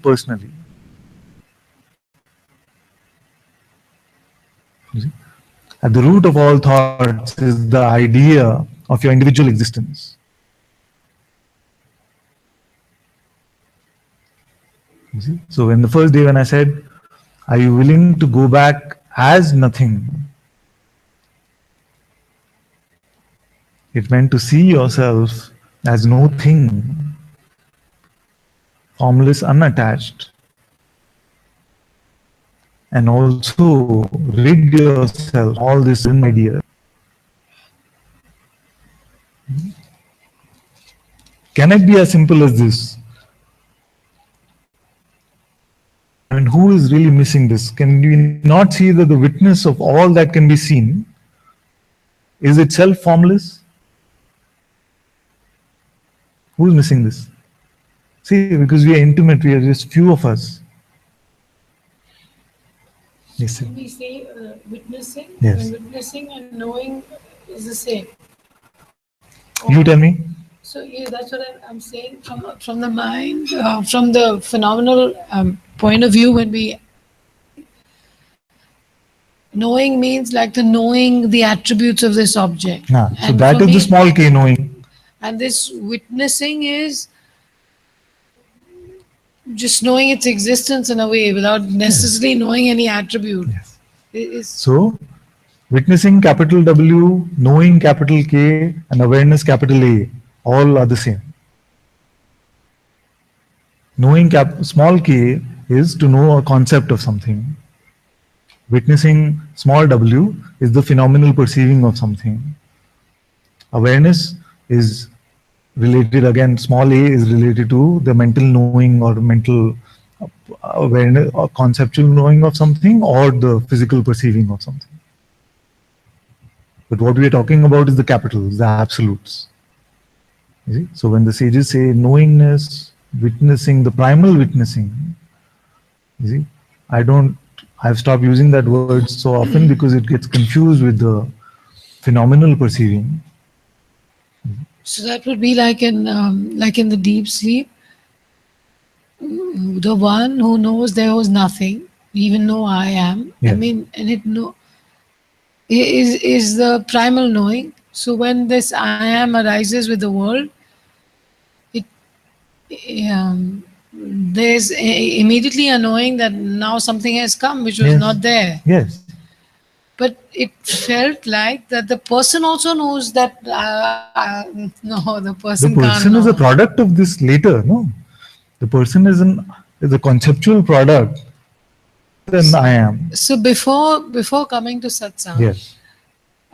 Personally. You see? At the root of all thoughts is the idea of your individual existence. You see? So when the first day when I said, are you willing to go back as nothing? It meant to see yourself as no thing, formless, unattached, and also rid yourself all this idea. Can it be as simple as this? I mean, who is really missing this? Can we not see that the witness of all that can be seen is itself formless? Who is missing this? See, because we are intimate, we are just few of us. Yes, sir. When we say witnessing, Yes. when witnessing and knowing is the same. You tell me. So yeah, that's what I'm saying from the mind, from the phenomenal point of view. When we knowing means like the knowing the attributes of this object. So And that for is me- the small k knowing. And this witnessing is just knowing its existence in a way without necessarily knowing any attribute. Yes. So, witnessing capital W, knowing capital K, and awareness capital A, all are the same. Knowing small k is to know a concept of something. Witnessing small w is the phenomenal perceiving of something. Awareness is related, again, small a is related to the mental knowing or mental awareness or conceptual knowing of something or the physical perceiving of something. But what we are talking about is the capitals, the absolutes. You see? So when the sages say knowingness, witnessing, the primal witnessing, you see, I've stopped using that word so often because it gets confused with the phenomenal perceiving. So that would be like in the deep sleep, the one who knows there was nothing, even though I am. Yes. I mean, and it is the primal knowing. So when this I am arises with the world, there's immediately a knowing that now something has come which was not there. Yes. But it felt like that the person also knows that no, the person can't know. The person is a product of this later, no? The person is a conceptual product than I am. So before coming to Satsang, yes,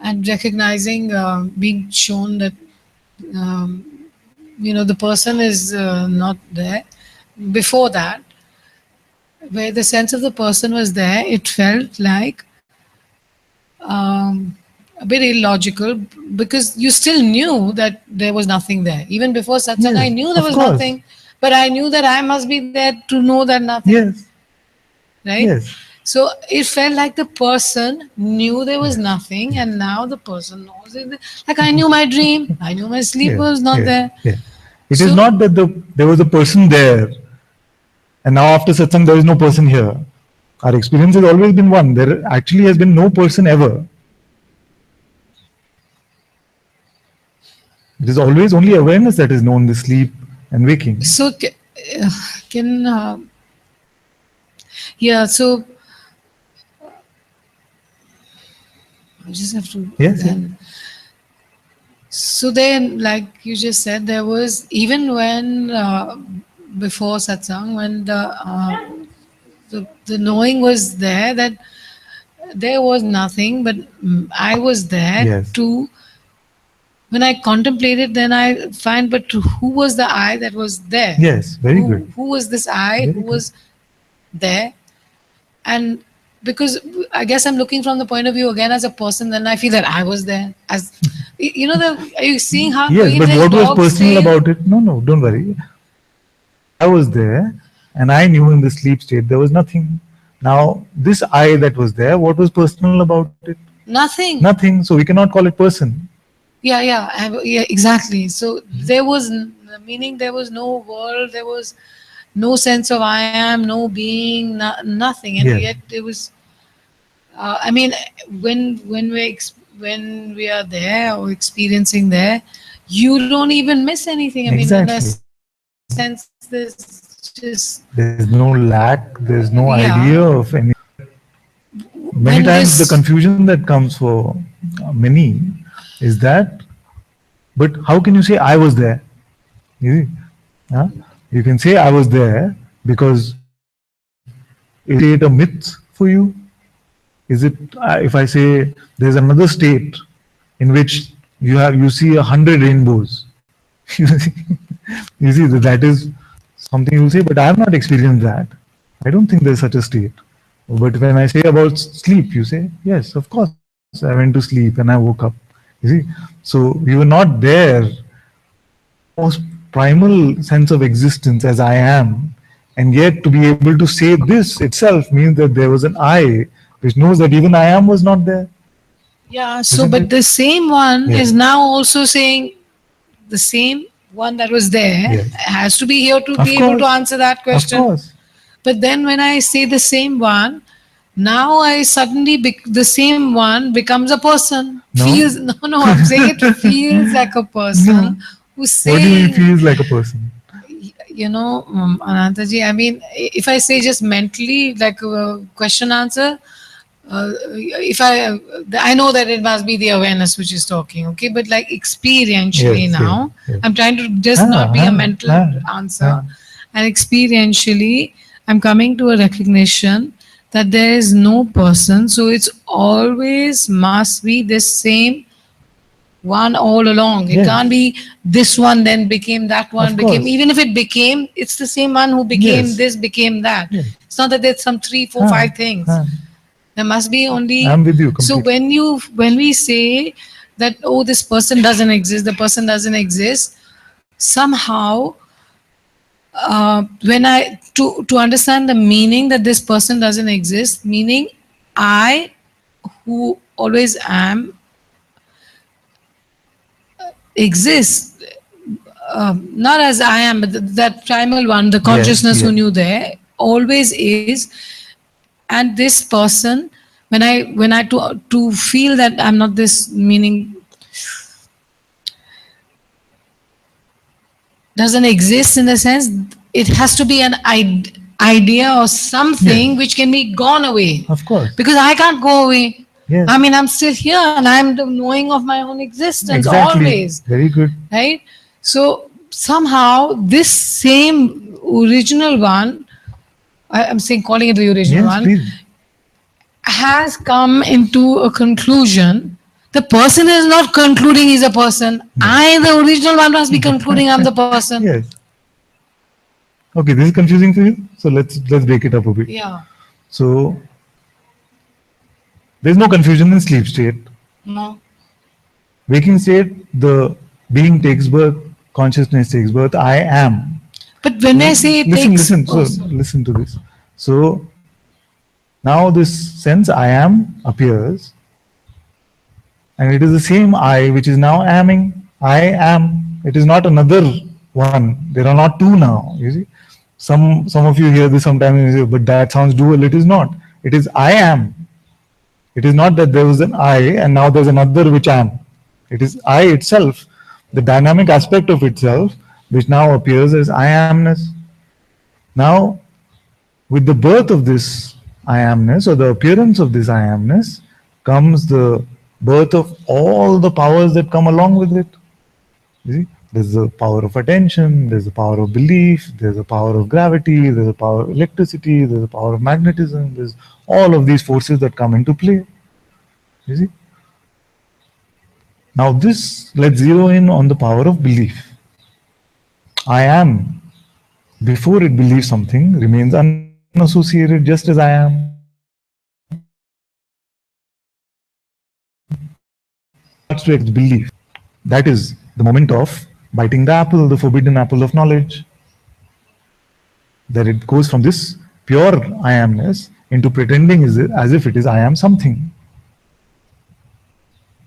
and recognizing, being shown that the person is not there. Before that, where the sense of the person was there, it felt like a bit illogical because you still knew that there was nothing there. Even before Satsang, yes, I knew there was course. nothing, but I knew that I must be there to know that nothing. Yes. Right? Yes. So it felt like the person knew there was nothing, and now the person knows it. Like I knew my dream, I knew my sleep was not there. Yeah. It is not that there was a person there, and now after Satsang there is no person here. Our experience has always been one. There actually has been no person ever. It is always only awareness that is known, the sleep and waking. So so I just have to. Yes. So then, like you just said, there was even when before Satsang, when the knowing was there that there was nothing, but I was there too. When I contemplated, then I find, but who was the I that was there? Yes, very good. Who was this I who was there? And because I guess I'm looking from the point of view again as a person, then I feel that I was there. As are you seeing how? Yes, but what was personal about it? No, don't worry. I was there, and I knew in the sleep state there was nothing. Now, this I that was there, what was personal about it? Nothing. Nothing. So we cannot call it person. Yeah, exactly. So there was, meaning there was no world, there was no sense of I am, no being, nothing, and yet it was. I mean, when we are there or experiencing there, you don't even miss anything. I mean, in a sense, there's no lack, there's no idea of any. Many times the confusion that comes for many is that, but how can you say I was there? You can say I was there because is it a myth for you? Is it, if I say there's another state in which you see 100 rainbows, you see that is something you'll say, but I have not experienced that. I don't think there's such a state. But when I say about sleep, you say, yes, of course, I went to sleep and I woke up. You see, so we were not there. Most primal sense of existence as I am, and yet to be able to say this itself means that there was an I which knows that even I am was not there. Yeah, so but the same one is now also saying the same one that was there has to be here to be able to answer that question. Of course. But then when I say the same one, now I suddenly, the same one becomes a person. No, I'm saying it feels like a person who's saying. What do you mean feels like a person? Anantaji, I mean, if I say just mentally, like question answer, if I know that it must be the awareness which is talking, okay, but like experientially now, I'm trying to just not be a mental answer, and experientially, I'm coming to a recognition that there is no person, so it's always must be this same one all along. It can't be this one then became that one, became, even if it became, it's the same one who became this, became that. It's not that there's some 3, 4, 5 things. There must be only. I'm with you So completely. when we say that, oh, this person doesn't exist, the person doesn't exist, somehow when I to understand the meaning that this person doesn't exist, meaning I who always am exists, not as I am, but that primal one, the consciousness who knew there, always is. And this person, when I to feel that I'm not this, meaning doesn't exist in the sense, it has to be an idea or something which can be gone away. Of course. Because I can't go away. I mean, I'm still here and I'm the knowing of my own existence always. Very good. Right? So somehow this same original one, I'm saying calling it the original one, please. has come into a conclusion. The person is not concluding he's a person. I, the original one, must be concluding I'm the person. Yes. Okay, this is confusing for you. So let's break it up a bit. Yeah. So there's no confusion in sleep state. No. Waking state, the being takes birth, consciousness takes birth. I am. But when I say it listen to this. So now this sense I am appears, and it is the same I which is now amming. I am. It is not another one. There are not two now. You see, some of you hear this sometimes and you say, but that sounds dual. It is not. It is I am. It is not that there was an I and now there's another which I am. It is I itself, the dynamic aspect of itself, which now appears as I amness. Now, with the birth of this I amness, or the appearance of this I amness, comes the birth of all the powers that come along with it. You see, there's the power of attention, there's the power of belief, there's the power of gravity, there's the power of electricity, there's the power of magnetism, there's all of these forces that come into play. You see? Now this, let's zero in on the power of belief. I am, before it believes something, remains unassociated just as I am. Abstract belief. That is the moment of biting the apple, the forbidden apple of knowledge. That it goes from this pure I amness into pretending as if it is I am something.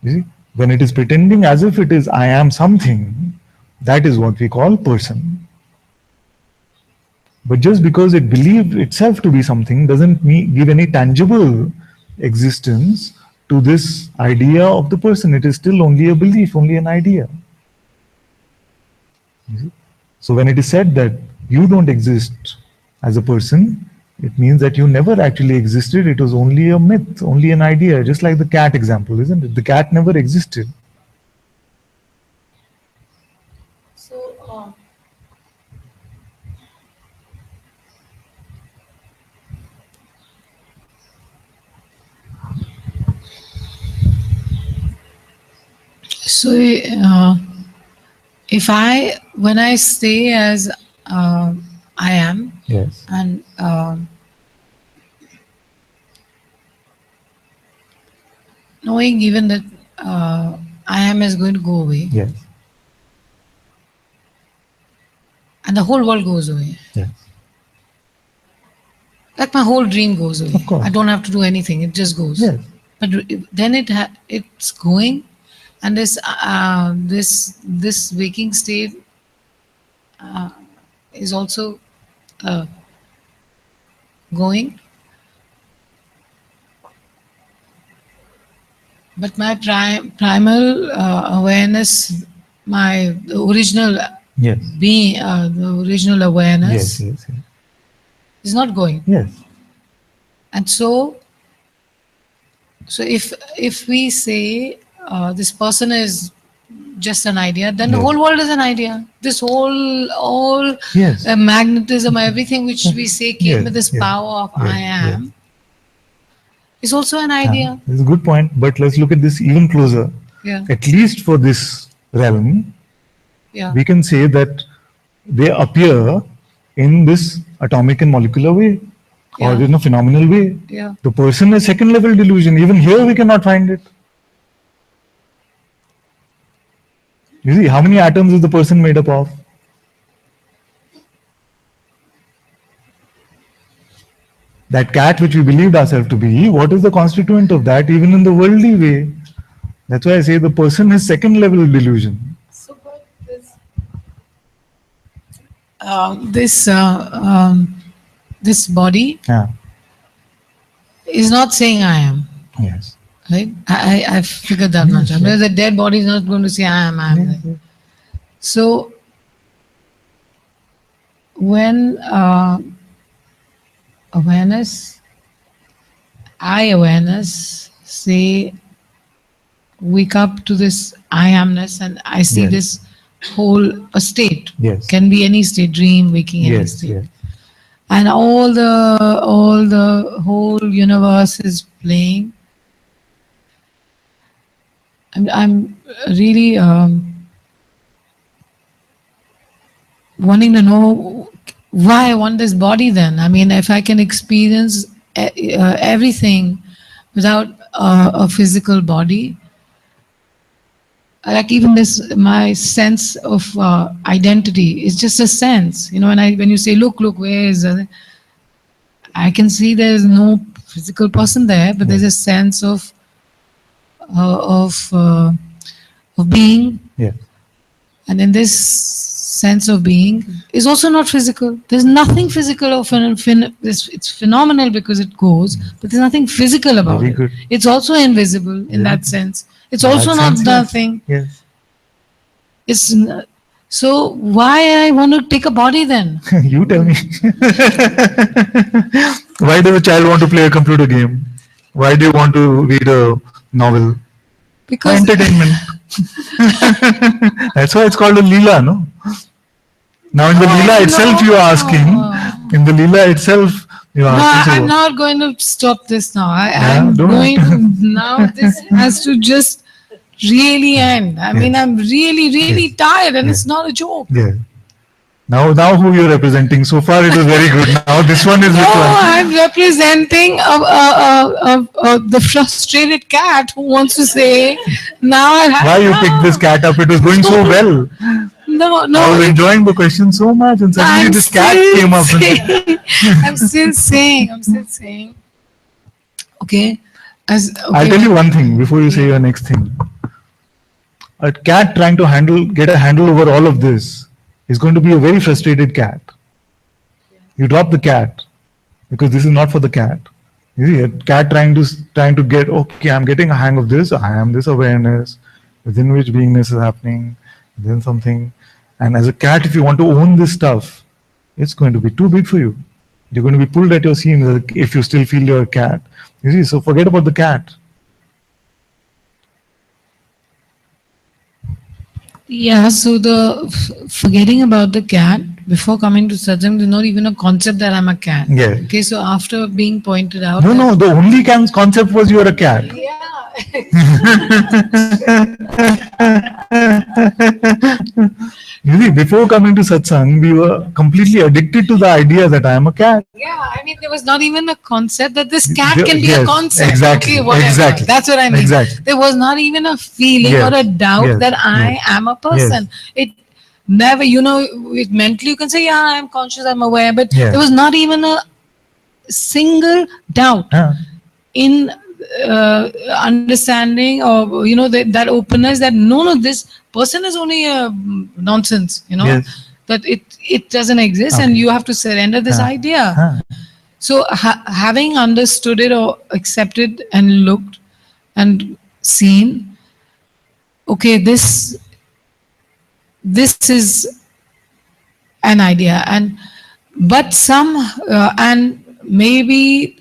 You see? When it is pretending as if it is I am something, that is what we call person. But just because it believed itself to be something doesn't give any tangible existence to this idea of the person. It is still only a belief, only an idea. So when it is said that you don't exist as a person, it means that you never actually existed. It was only a myth, only an idea, just like the cat example, isn't it? The cat never existed. So, when I stay as I am, yes, and knowing even that I am is going to go away, yes, and the whole world goes away. yes, like my whole dream goes away. Of course. I don't have to do anything; it just goes. Yes. But then it's going, and this waking state is also going. But my primal awareness, my original Yes. being, the original awareness Yes. is not going. Yes. And so if we say this person is just an idea, then the Yes. whole world is an idea. This all Yes. magnetism, everything which we say came Yes, with this yes, power of yes, I am, is also an idea. It's a good point, but let's look at this even closer. Yeah, At least for this realm, yeah, we can say that they appear in this atomic and molecular way, or Yeah. in a phenomenal way. yeah. The person is second level delusion. Even here we cannot find it. You see, how many atoms is the person made up of? That cat which we believed ourselves to be, what is the constituent of that, even in the worldly way? That's why I say the person is second level delusion. So, but this body Yeah. is not saying I am. Yes. Right? I figured that much out. The dead body is not going to say I am. I am. So when awareness, awareness, say, wake up to this I amness, and I see Yes. this whole a state. Yes. Can be any state, dream, waking, any Yes. state. Yes. And all the whole universe is playing. I'm really wanting to know why I want this body then. I mean, if I can experience everything without a physical body, like even this, my sense of identity is just a sense. You know, when you say, look, where is I can see there's no physical person there, but there's a sense of being. Yes. And in this sense of being is also not physical. There's nothing physical of it's phenomenal because it goes, but there's nothing physical about Very it. good. It's also invisible in that sense. It's In also that not sense, nothing. Yes. It's so why I want to take a body then? You tell me. Why does a child want to play a computer game? Why do you want to read a novel? For Because entertainment. That's why it's called a Leela, no? Now in the Leela itself you are asking. In the Leela itself you are no, asking. I'm not going to stop this now. Yeah, I'm don't. going to now. This has to just really end. I mean, I'm really tired, and it's not a joke. Yeah. Now who you're representing? So far it was very good. Now this one is No, which one? I'm representing the frustrated cat who wants to say, now I have. Why you picked this cat up? It was going so well. No, I was enjoying the question so much, and suddenly I'm this cat still came up. saying- I'm still saying. Okay. I'll tell you one thing before you say your next thing. A cat trying to get a handle over all of this is going to be a very frustrated cat. You drop the cat because this is not for the cat. You see, a cat trying to get, okay, I'm getting a hang of this. I am this awareness within which beingness is happening, then something. And as a cat, if you want to own this stuff, it's going to be too big for you. You're going to be pulled at your seams if you still feel you're a cat. You see, so forget about the cat. Yeah, so forgetting about the cat, before coming to Satsang, there's not even a concept that I'm a cat. Yeah. Okay, so after being pointed out. No, the only concept was you're a cat. Yeah. You see, before coming to Satsang, we were completely addicted to the idea that I am a cat. Yeah, I mean, there was not even a concept that this cat can be Yes, a concept. exactly, Okay, whatever. exactly. That's what I mean. Exactly. There was not even a feeling Yes, or a doubt yes, that I yes, am a person. It never, it mentally you can say, yeah, I'm conscious, I'm aware, but Yes. there was not even a single doubt Huh? in understanding or that openness that no, this person is only a nonsense, Yes. that it doesn't exist, Okay. and you have to surrender this idea. Huh? So having understood it or accepted and looked and seen, okay, this is an idea, but some and maybe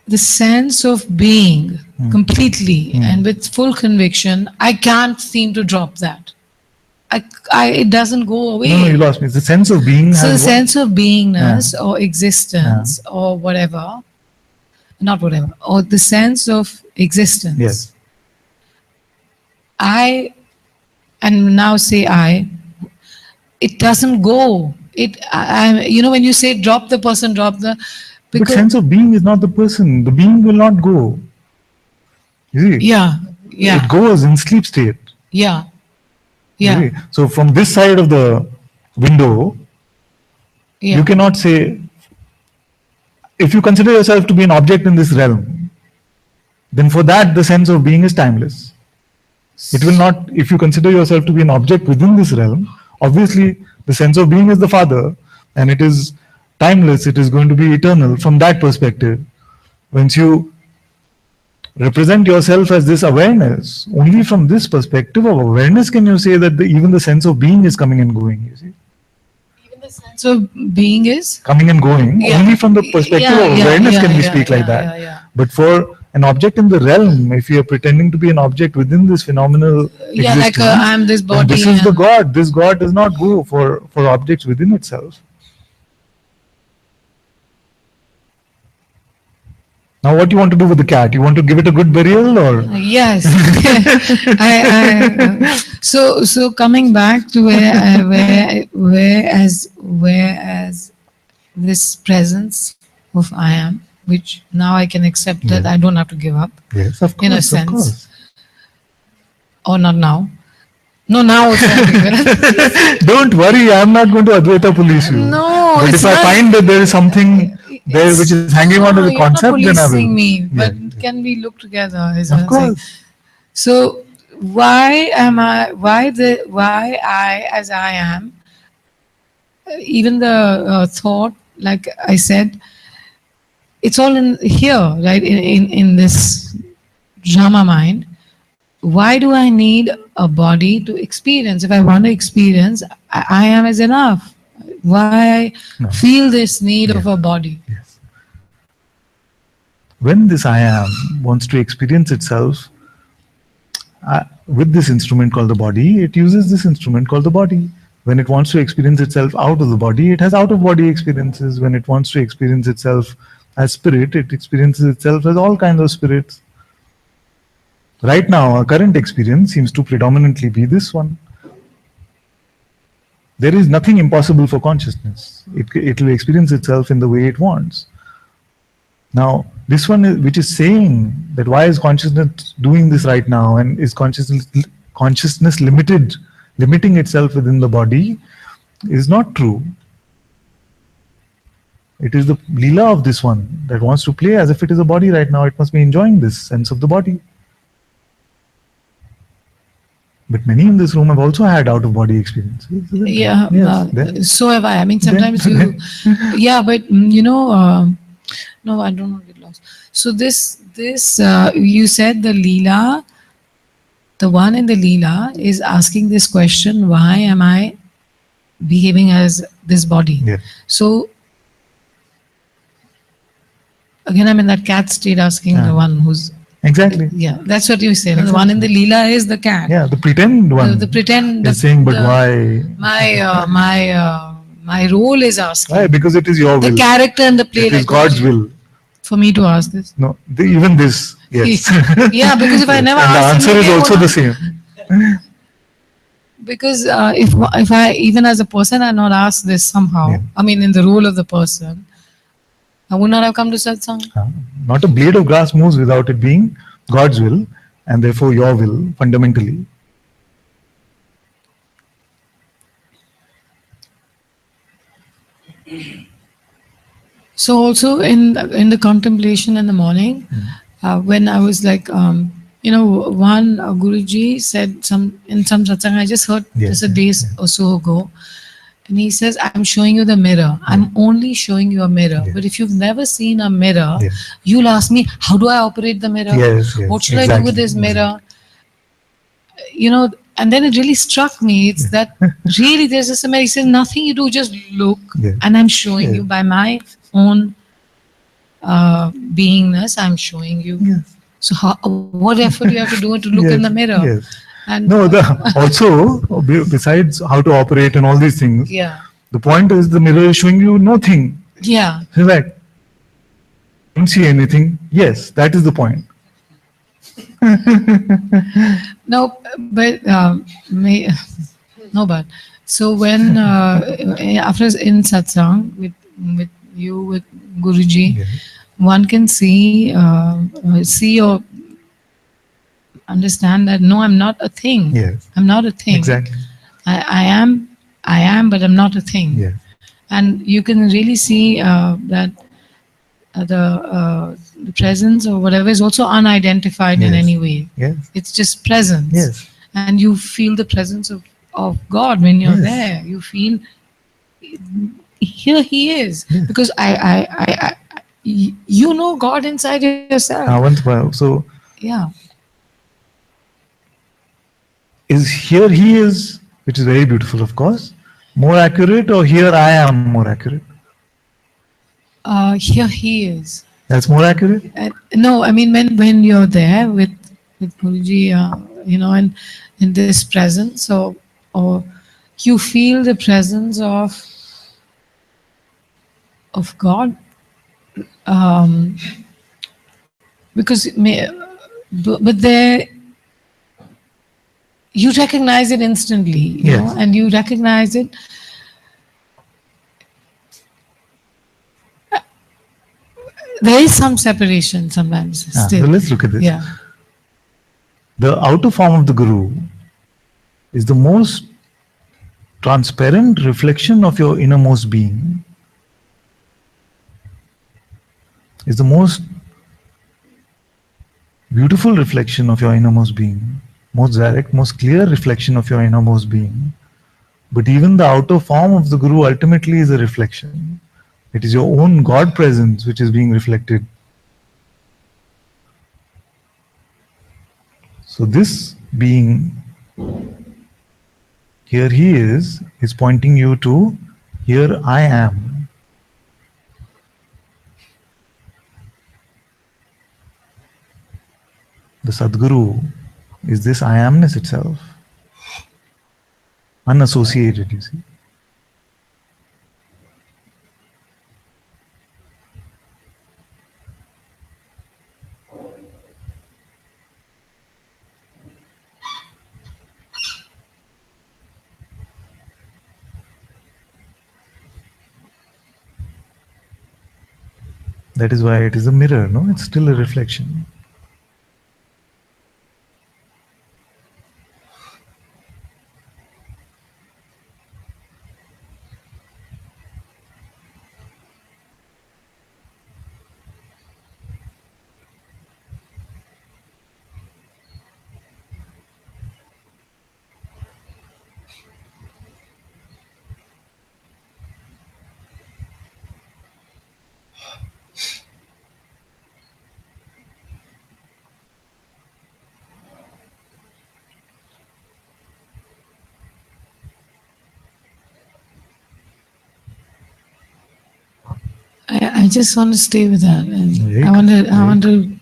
the sense of being completely and with full conviction, I can't seem to drop that. It doesn't go away. No, you lost me. The sense of being. So the sense of beingness or existence or whatever, not whatever, or the sense of existence. Yes. And now say it doesn't go. When you say drop the person, But sense of being is not the person. The being will not go. You see? Yeah. It goes in sleep state. Yeah. So from this side of the window, you cannot say, if you consider yourself to be an object in this realm, then for that the sense of being is timeless. It will not, if you consider yourself to be an object within this realm, obviously the sense of being is the father and it is timeless, it is going to be eternal from that perspective. Once you represent yourself as this awareness, only from this perspective of awareness can you say that even the sense of being is coming and going, you see. Even the sense of being is? Coming and going, only from the perspective of awareness can we speak like that. But for an object in the realm, if you are pretending to be an object within this phenomenal existence, like I am this body. This is the God. This God does not go for objects within itself. Now, what do you want to do with the cat? You want to give it a good burial, or? Yes. So coming back to whereas this presence of I am, which now I can accept that I don't have to give up. Yes, of course. In a sense. Of course. Or not now. No, now also. Don't worry, I'm not going to Advaita police you. No, but if I find that there is something there which is hanging on to the concept, then I will. Me, but can we look together? Of course. So why I as I am, even the thought, like I said, it's all in here, right? In this drama mind. Why do I need a body to experience? If I want to experience, I am is enough. Why feel this need of a body? Yes. When this I am wants to experience itself with this instrument called the body, it uses this instrument called the body. When it wants to experience itself out of the body, it has out-of-body experiences. When it wants to experience itself as spirit, it experiences itself as all kinds of spirits. Right now, our current experience seems to predominantly be this one. There is nothing impossible for consciousness. It will experience itself in the way it wants. Now, this one which is saying that why is consciousness doing this right now, and is consciousness limiting itself within the body, is not true. It is the Leela of this one that wants to play as if it is a body right now. It must be enjoying this sense of the body. But many in this room have also had out-of-body experiences. Yeah, so have I. I mean, sometimes but no, I don't want to get lost. So this you said the Leela, the one in the Leela is asking this question: why am I behaving as this body? Yeah. So again, I'm in that cat state, asking the one who's. Exactly. Yeah, that's what you say. Exactly. The one in the Leela is the cat. Yeah, the pretend one. The pretend. Is saying, but why? My role is asking. Why? Because it is your will. The character and the play. It is God's will. For me to ask this. No, even this. Yes. Yeah, because if I never and ask. The answer is also the same. Because if I even as a person I not asked this somehow, I mean in the role of the person, I would not have come to Satsang. Not a blade of grass moves without it being God's will, and therefore your will, fundamentally. So also in the contemplation in the morning, when I was like, one Guruji said in some satsang I just heard just a day or so ago. And he says, I'm showing you the mirror. I'm only showing you a mirror. But if you've never seen a mirror, you'll ask me, how do I operate the mirror? What should I do with this mirror? and then it really struck me. It's that really there's a summary. He says, nothing you do, just look, and I'm showing you by my own beingness, I'm showing you. So what effort you have to do to look in the mirror? And also, besides how to operate and all these things, the point is the mirror is showing you nothing. It's like, don't see anything. Yes, that is the point. No, but so when after in satsang with Guruji, one can see or understand that no, I'm not a thing. I'm not a thing. Exactly. I am, but I'm not a thing. And you can really see that the presence or whatever is also unidentified in any way. It's just presence. And you feel the presence of God when you're there. You feel, here He is. Because you know God inside yourself. So, is here He is, which is very beautiful, of course, more accurate, or here I am more accurate? Here He is. That's more accurate? No, I mean when you're there with Guruji, and in this presence, or you feel the presence of God, because but there you recognize it instantly, you know, and you recognize it. There is some separation sometimes still. So let's look at this. The outer form of the Guru is the most transparent reflection of your innermost being. Is the most beautiful reflection of your innermost being, most direct, most clear reflection of your innermost being. But even the outer form of the Guru ultimately is a reflection. It is your own God presence which is being reflected. So this being, here He is pointing you to, here I am. The Sadguru is this I amness itself, unassociated, you see. That is why it is a mirror, no? It's still a reflection. I just want to stay with that, and I want to,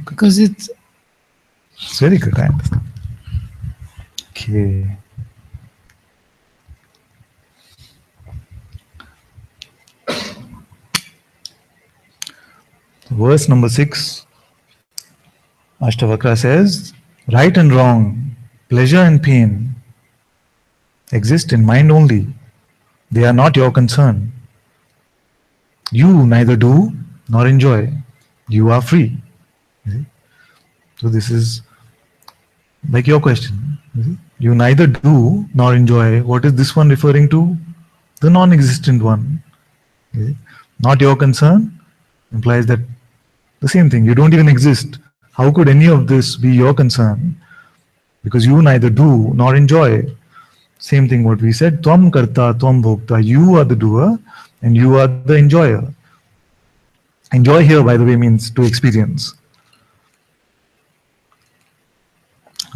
because it's very good. I understand. Okay. Verse number 6, Ashtavakra says, right and wrong, pleasure and pain exist in mind only. They are not your concern. You neither do nor enjoy. You are free. So this is like your question. You neither do nor enjoy. What is this one referring to? The non-existent one. Not your concern implies that the same thing. You don't even exist. How could any of this be your concern? Because you neither do nor enjoy. Same thing what we said. Tvam karta, tvam bhokta. You are the doer and you are the enjoyer. Enjoy here, by the way, means to experience.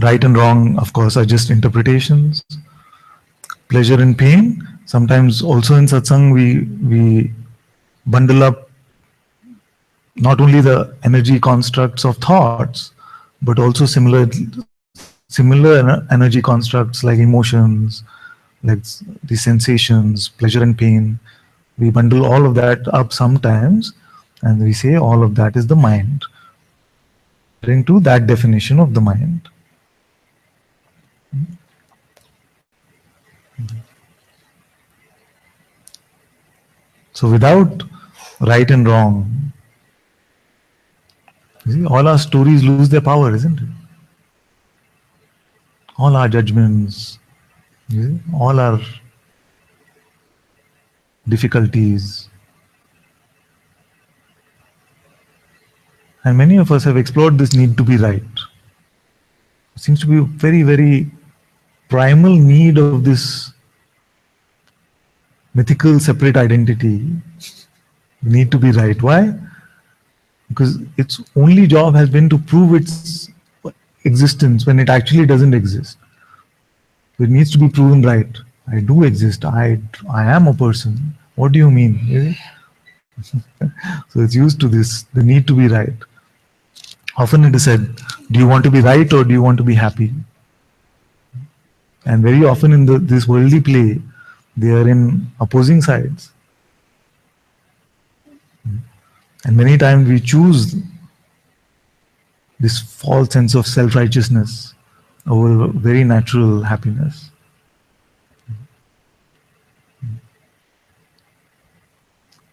Right and wrong, of course, are just interpretations. Pleasure and pain. Sometimes also in satsang we bundle up not only the energy constructs of thoughts, but also similar energy constructs like emotions, like the sensations, pleasure and pain. We bundle all of that up sometimes, and we say all of that is the mind. Referring to that definition of the mind. So without right and wrong, you see, all our stories lose their power, isn't it? All our judgments, you see, all our difficulties. And many of us have explored this need to be right. It seems to be a very, very primal need of this mythical separate identity. Need to be right. Why? Because its only job has been to prove its existence when it actually doesn't exist. It needs to be proven right. I do exist. I am a person. What do you mean? So it's used to this, the need to be right. Often it is said, do you want to be right or do you want to be happy? And very often in this worldly play, they are in opposing sides. And many times we choose this false sense of self-righteousness over very natural happiness.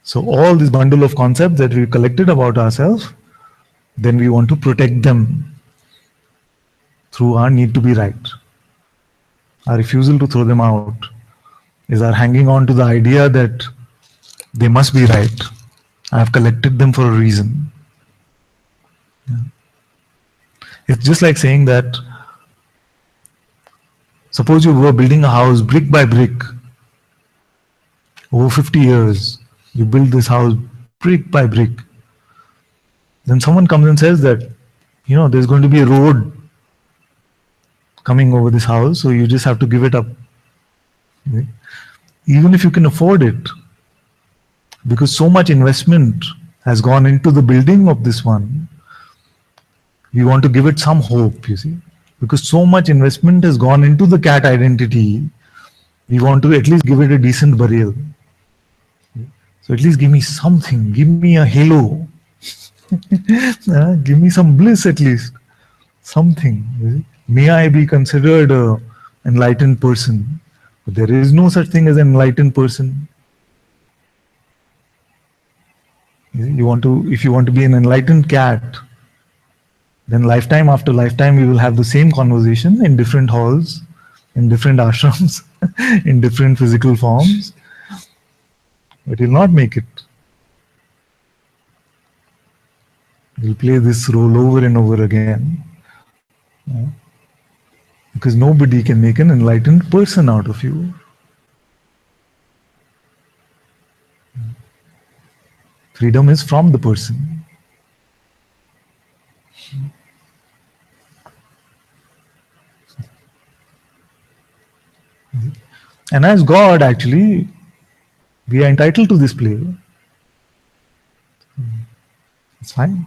So all this bundle of concepts that we've collected about ourselves, then we want to protect them through our need to be right. Our refusal to throw them out is our hanging on to the idea that they must be right. I have collected them for a reason. It's just like saying that, suppose you were building a house brick by brick. Over 50 years, you build this house brick by brick. Then someone comes and says that, there's going to be a road coming over this house, so you just have to give it up. Even if you can afford it, because so much investment has gone into the building of this one, we want to give it some hope, you see. Because so much investment has gone into the cat identity, we want to at least give it a decent burial. So at least give me something, give me a halo. Give me some bliss at least. Something. You see? May I be considered an enlightened person. But there is no such thing as an enlightened person. If you want to be an enlightened cat, then lifetime after lifetime we will have the same conversation in different halls, in different ashrams, in different physical forms. But you'll not make it. You'll play this role over and over again. Because nobody can make an enlightened person out of you. Freedom is from the person. And as God, actually, we are entitled to this play. It's fine.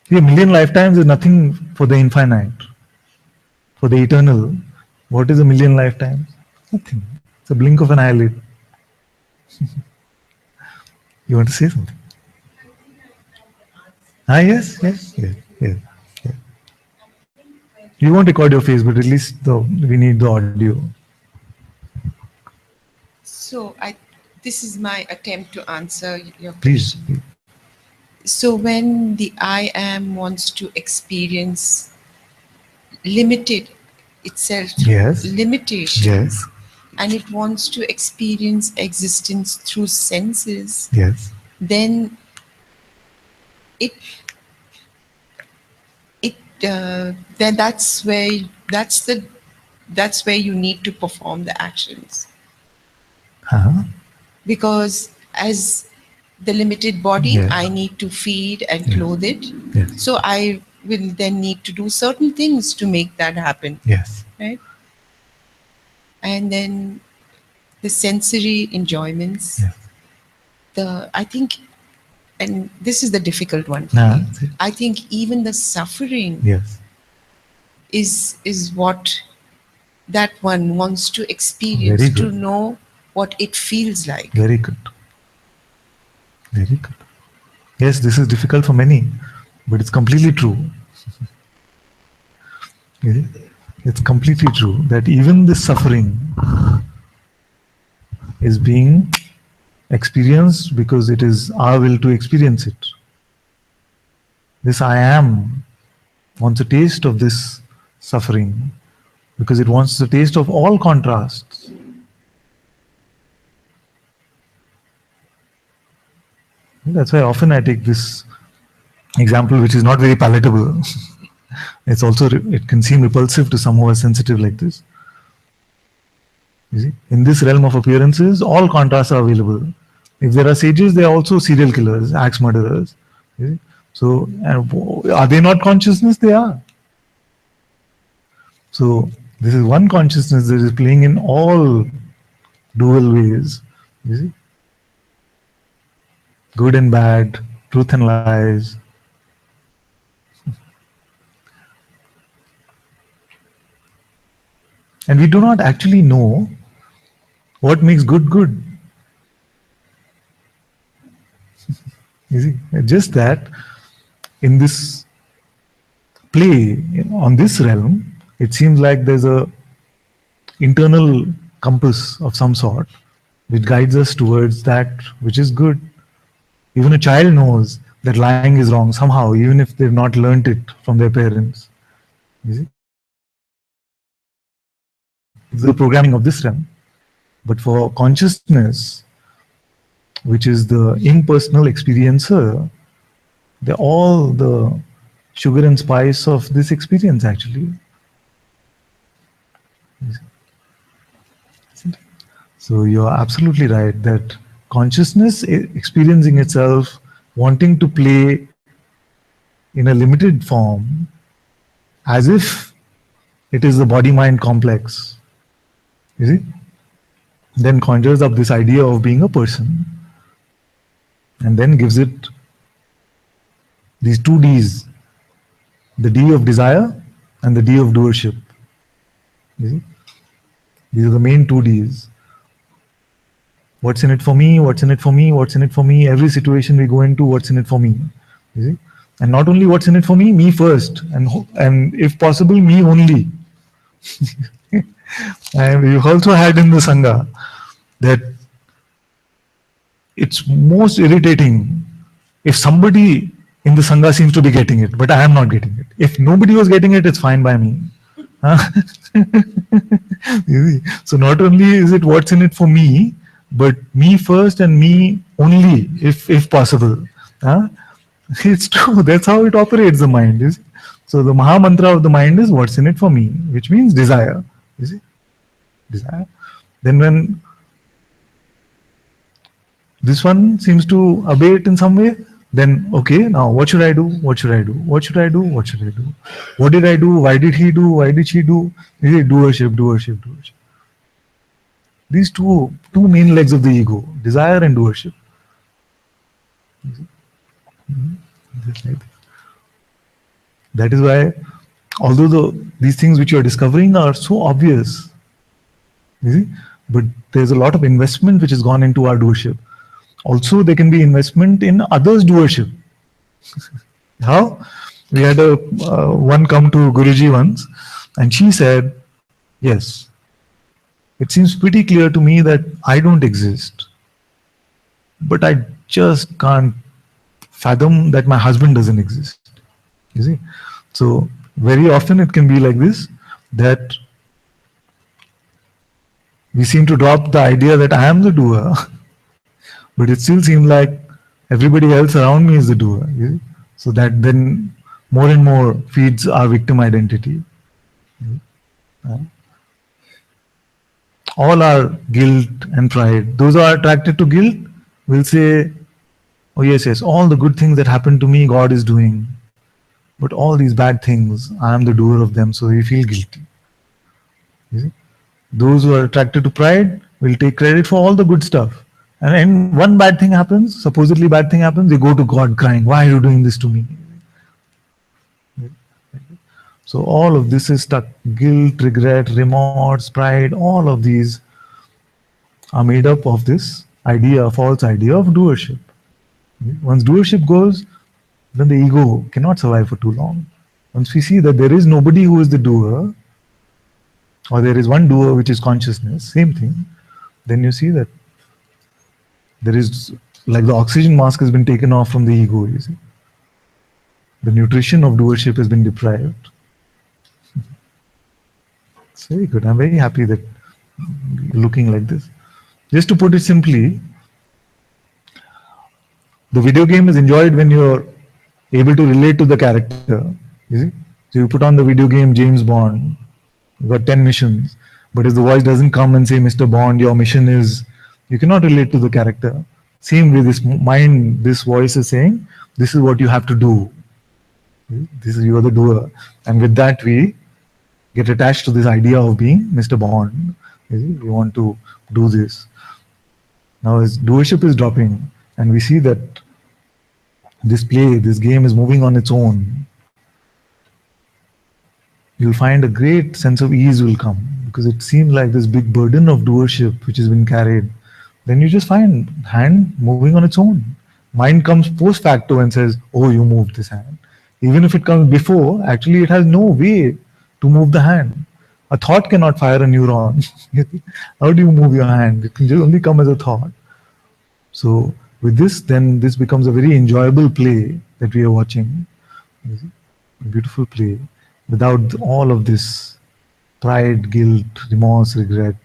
See, a million lifetimes is nothing for the infinite. For the eternal, what is a million lifetimes? Nothing. It's a blink of an eyelid. You want to say something? Yes. You won't record your face, but at least we need the audio. So this is my attempt to answer your Please. question. So when the I am wants to experience limited itself through Yes. limitations, Yes. and it wants to experience existence through senses, Yes. then then that's where you need to perform the actions. Because as the limited body, Yes. I need to feed and clothe it. Yes. So will then need to do certain things to make that happen. Yes. Right? And then the sensory enjoyments. Yes. I think, and this is the difficult one for Nah, me. I think even the suffering yes. is what that one wants to experience, Very to good. know what it feels like. Very good. Very good. Yes, this is difficult for many, but it's completely true. It's completely true that even this suffering is being experienced because it is our will to experience it. This I am wants a taste of this suffering because it wants the taste of all contrasts. That's why often I take this example, which is not very palatable. It's also, it can seem repulsive to some who are sensitive like this. You see, in this realm of appearances, all contrasts are available. If there are sages, there are also serial killers, axe murderers. You see? So, are they not consciousness? They are. So, this is one consciousness that is playing in all dual ways. You see, good and bad, truth and lies. And we do not actually know what makes good good. You see, just that in this play on this realm, it seems like there's a internal compass of some sort which guides us towards that which is good. Even a child knows that lying is wrong somehow, even if they've not learnt it from their parents. You see? The programming of this realm. But for consciousness, which is the impersonal experiencer, they're all the sugar and spice of this experience actually. So you're absolutely right that consciousness experiencing itself, wanting to play in a limited form, as if it is the body-mind complex, you see, then conjures up this idea of being a person and then gives it these two Ds, the D of desire and the D of doership. You see? These are the main two Ds. What's in it for me? What's in it for me? What's in it for me? Every situation we go into, what's in it for me? You see? And not only what's in it for me first, and if possible, me only. And we've also had in the Sangha that it's most irritating if somebody in the Sangha seems to be getting it, but I am not getting it. If nobody was getting it, it's fine by me. You see? So not only is it what's in it for me, but me first and me only, if possible. It's true. That's how it operates, the mind. You see? So the Maha Mantra of the mind is what's in it for me, which means desire. You see? Desire. Then when this one seems to abate in some way, then okay, now what should I do? What should I do? What should I do? What should I do? What did I do? Why did he do? Why did she do? Doership, doership, doership. These two main legs of the ego, desire and doership. Just like that. That is why, although these things which you are discovering are so obvious, you see, but there's a lot of investment which has gone into our doership. Also, there can be investment in others' doership. How? We had one come to Guruji once, and she said, yes, it seems pretty clear to me that I don't exist, but I just can't fathom that my husband doesn't exist. You see? So very often it can be like this, that we seem to drop the idea that I am the doer, but it still seems like everybody else around me is the doer. You see? So that then more and more feeds our victim identity. All our guilt and pride, those who are attracted to guilt will say, oh yes, all the good things that happen to me, God is doing. But all these bad things, I am the doer of them, so we feel guilty. You see? Those who are attracted to pride will take credit for all the good stuff. And when one bad thing happens, supposedly bad thing happens, they go to God crying, why are you doing this to me? So all of this is stuck. Guilt, regret, remorse, pride, all of these are made up of this idea, false idea of doership. Once doership goes, then the ego cannot survive for too long. Once we see that there is nobody who is the doer, or there is one doer which is consciousness, same thing, then you see that there is, like the oxygen mask has been taken off from the ego, you see. The nutrition of doership has been deprived. It's very good. I'm very happy that you're looking like this. Just to put it simply, the video game is enjoyed when you're able to relate to the character. You see? So you put on the video game James Bond, you've got 10 missions, but if the voice doesn't come and say, Mr. Bond, your mission is, you cannot relate to the character. Same way, this mind, this voice is saying, this is what you have to do. This is, you are the doer. And with that, we get attached to this idea of being Mr. Bond. You see? We want to do this. Now, as doership is dropping, and we see that this play, this game is moving on its own, you'll find a great sense of ease will come, because it seems like this big burden of doership which has been carried. Then you just find hand moving on its own. Mind comes post facto and says, oh, you moved this hand. Even if it comes before, actually it has no way to move the hand. A thought cannot fire a neuron. How do you move your hand? It can only come as a thought. So with this, then this becomes a very enjoyable play that we are watching. A beautiful play without all of this pride, guilt, remorse, regret.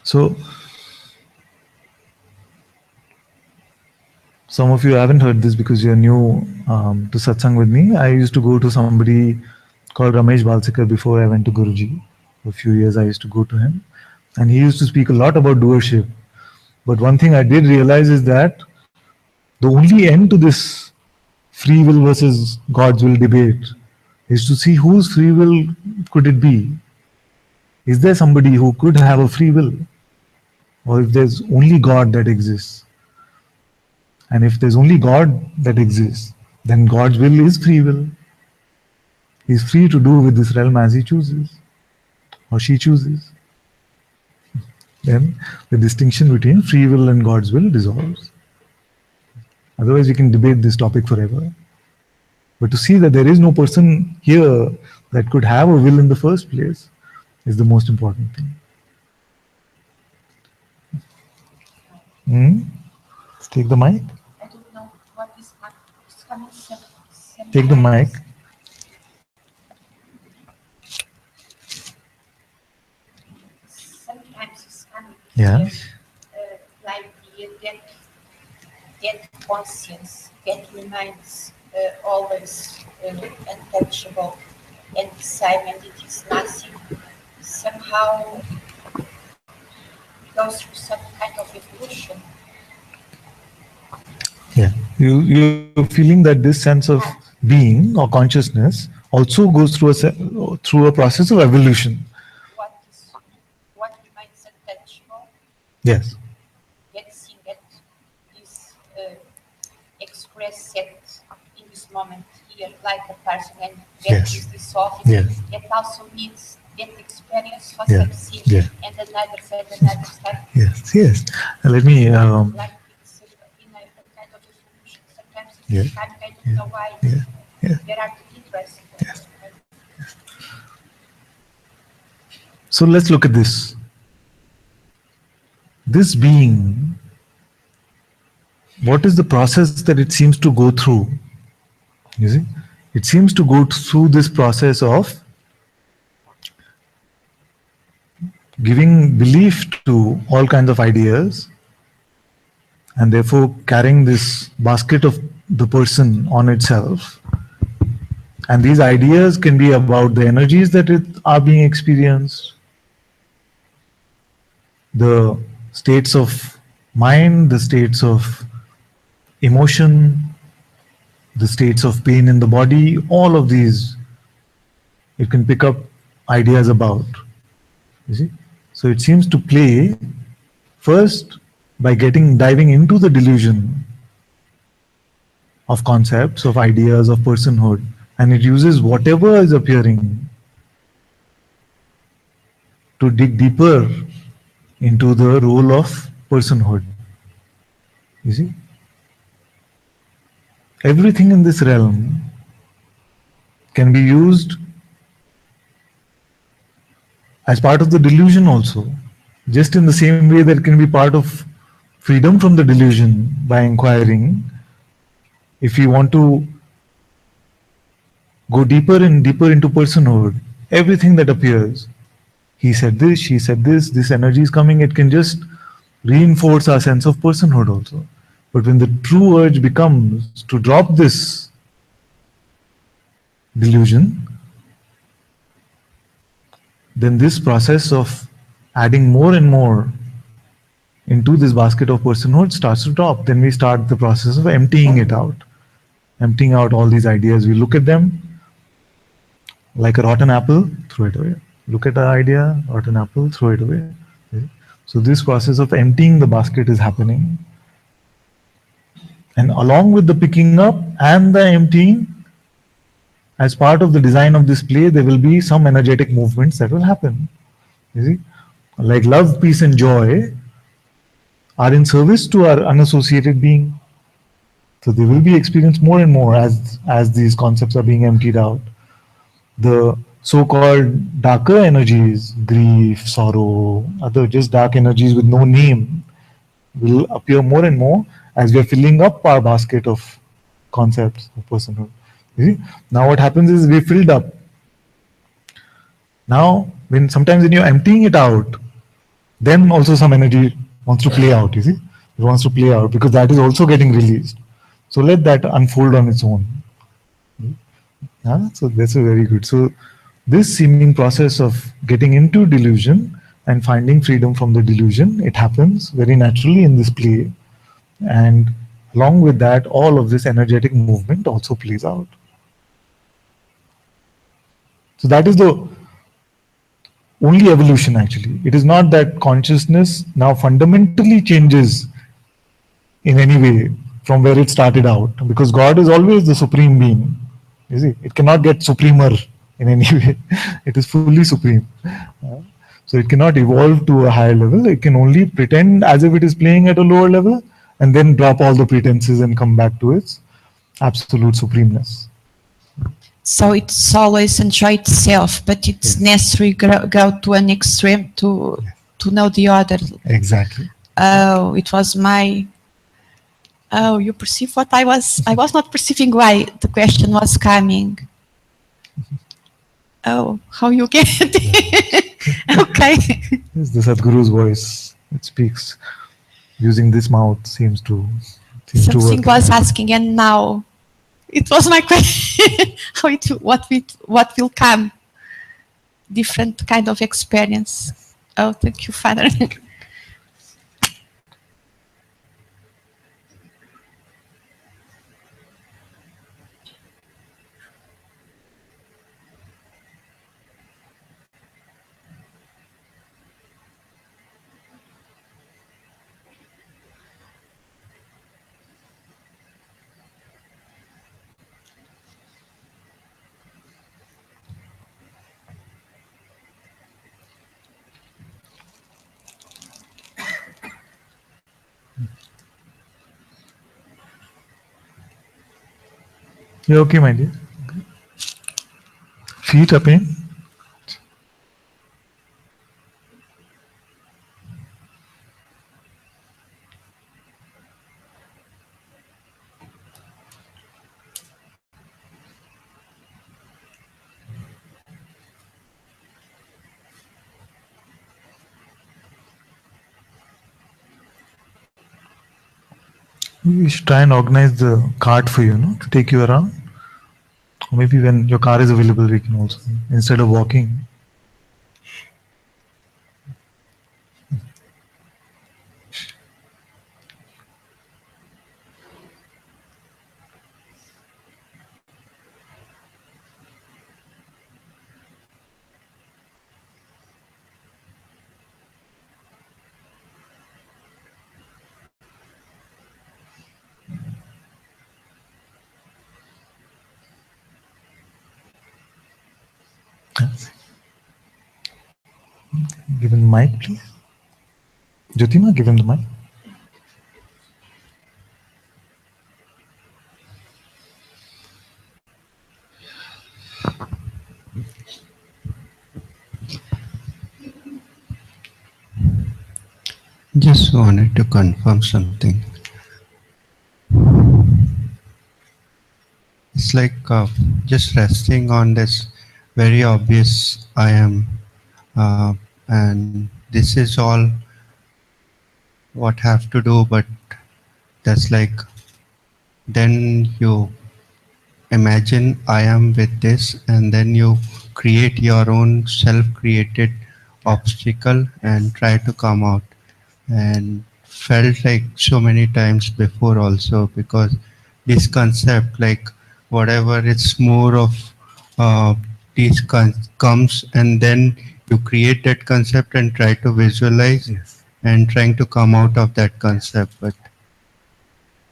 So, some of you haven't heard this because you're new to Satsang with me. I used to go to somebody called Ramesh Balsekar before I went to Guruji. For a few years I used to go to him. And he used to speak a lot about doership. But one thing I did realize is that the only end to this free will versus God's will debate is to see whose free will could it be. Is there somebody who could have a free will? Or if there's only God that exists? And if there's only God that exists, then God's will is free will. He's free to do with this realm as he chooses, or she chooses. Then the distinction between free will and God's will dissolves. Otherwise, we can debate this topic forever. But to see that there is no person here that could have a will in the first place is the most important thing. Let's take the mic. I don't know what is coming. Take the mic. Sometimes it's coming. Yeah. Like get conscience, get remains always untouchable, and silent. It is nothing. Somehow goes through some kind of evolution. Yeah, you're feeling that this sense of being or consciousness also goes through a process of evolution. What remains untouchable? Yes. Yet seen that is expressed yet in this moment here, like a person, and that Yes. is dissolving. Yes. That also means that experience was Yeah. seen, Yeah. and another side, another side. Yes. Yes. Let me. Like it's in a kind of evolution. Sometimes it's Yeah. kind of know why. Yeah. Yeah. There are interesting. So let's look at this. This being, what is the process that it seems to go through? You see, it seems to go through this process of giving belief to all kinds of ideas, and therefore carrying this basket of the person on itself, And these ideas can be about the energies that are being experienced, the states of mind, the states of emotion, the states of pain in the body, all of these it can pick up ideas about. You see? So it seems to play first by diving into the delusion of concepts, of ideas, of personhood, and it uses whatever is appearing to dig deeper into the role of personhood. You see? Everything in this realm can be used as part of the delusion also. Just in the same way that can be part of freedom from the delusion by inquiring. If you want to go deeper and deeper into personhood, everything that appears, he said this, she said this energy is coming, it can just reinforce our sense of personhood also. But when the true urge becomes to drop this delusion, then this process of adding more and more into this basket of personhood starts to drop. Then we start the process of emptying it out. Emptying out all these ideas. We look at them like a rotten apple, throw it away. Look at the idea, rotten apple, throw it away. Okay? So this process of emptying the basket is happening. And along with the picking up and the emptying, as part of the design of this play, there will be some energetic movements that will happen. You see? Like love, peace and joy are in service to our unassociated being. So they will be experienced more and more as these concepts are being emptied out. The so-called darker energies, grief, sorrow, other just dark energies with no name, will appear more and more as we are filling up our basket of concepts of personhood. You see? Now what happens is we filled up. Now, sometimes when you're emptying it out, then also some energy wants to play out, you see? It wants to play out because that is also getting released. So let that unfold on its own. So that's a very good. So this seeming process of getting into delusion and finding freedom from the delusion, it happens very naturally in this play. And along with that, all of this energetic movement also plays out. So that is the only evolution actually. It is not that consciousness now fundamentally changes in any way from where it started out, because God is always the supreme being. You see, it cannot get supremer in any way. It is fully supreme. So it cannot evolve to a higher level. It can only pretend as if it is playing at a lower level and then drop all the pretenses and come back to its absolute supremeness. So it's always enjoy itself, but it's necessary go to an extreme to know the other. Exactly. Oh, it was my. Oh, you perceive what I was not perceiving why the question was coming. Oh, how you get it? Okay. It's the Sadhguru's voice. It speaks. Using this mouth seems to Something work. was asking, and now it was my question. What will come? Different kind of experience. Oh, thank you, Father. You okay, my dear? Feet up in. We should try and organize the cart for you, no? To take you around. Or maybe when your car is available, we can also, instead of walking. Give him the mic, please. Jyotima, give him the mic. Just wanted to confirm something. It's like just resting on this very obvious I am, and this is all what have to do, but that's like, then you imagine I am with this, and then you create your own self-created obstacle and try to come out. And felt like so many times before also, because this concept, like whatever, it's more of this comes, and then you create that concept and try to visualize. Yes. And trying to come out of that concept, but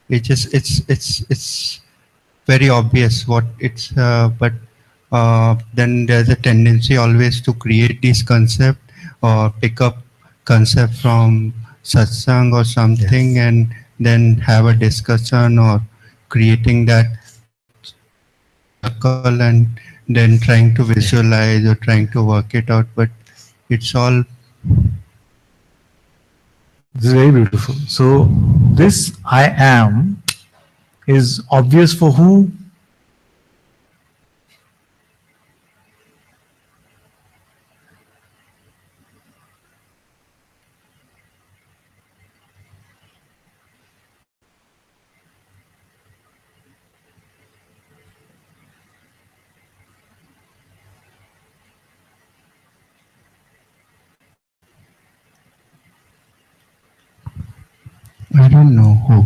it's very obvious what it's but then there's a tendency always to create this concept or pick up concept from satsang or something. Yes. And then have a discussion or creating that circle, and then trying to visualize or trying to work it out, but it's all. This is very beautiful. So this I am is obvious for who? I don't know who.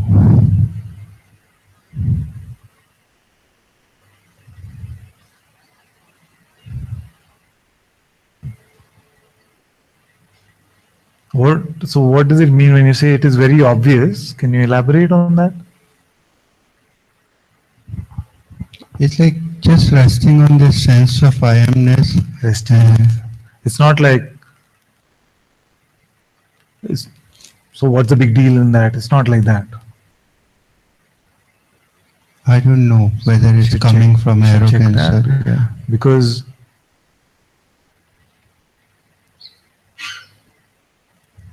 So what does it mean when you say it is very obvious? Can you elaborate on that? It's like just resting on this sense of I amness. Resting. It's not like, so what's the big deal in that? It's not like that. I don't know whether it's coming from arrogance or, because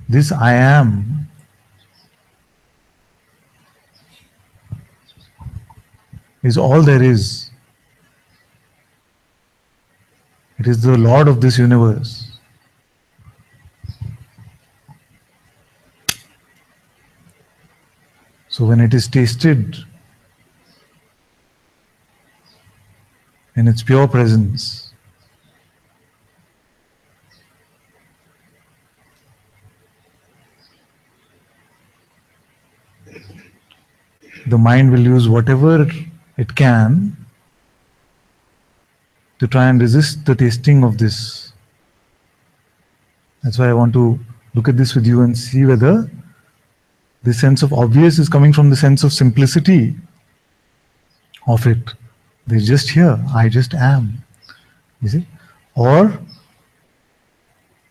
this I am is all there is. It is the Lord of this universe. So when it is tasted in its pure presence, the mind will use whatever it can to try and resist the tasting of this. That's why I want to look at this with you and see whether the sense of obvious is coming from the sense of simplicity of it. They're just here, I just am. You see? Or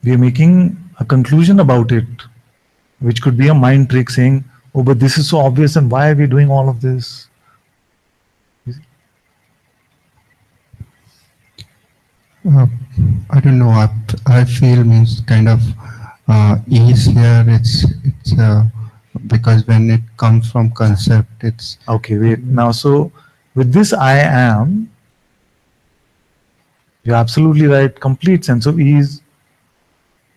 we are making a conclusion about it, which could be a mind trick saying, oh, but this is so obvious and why are we doing all of this? I don't know. I feel means kind of ease here. It's because when it comes from concept, it's okay. Wait now. So with this I am, you're absolutely right. Complete sense of ease.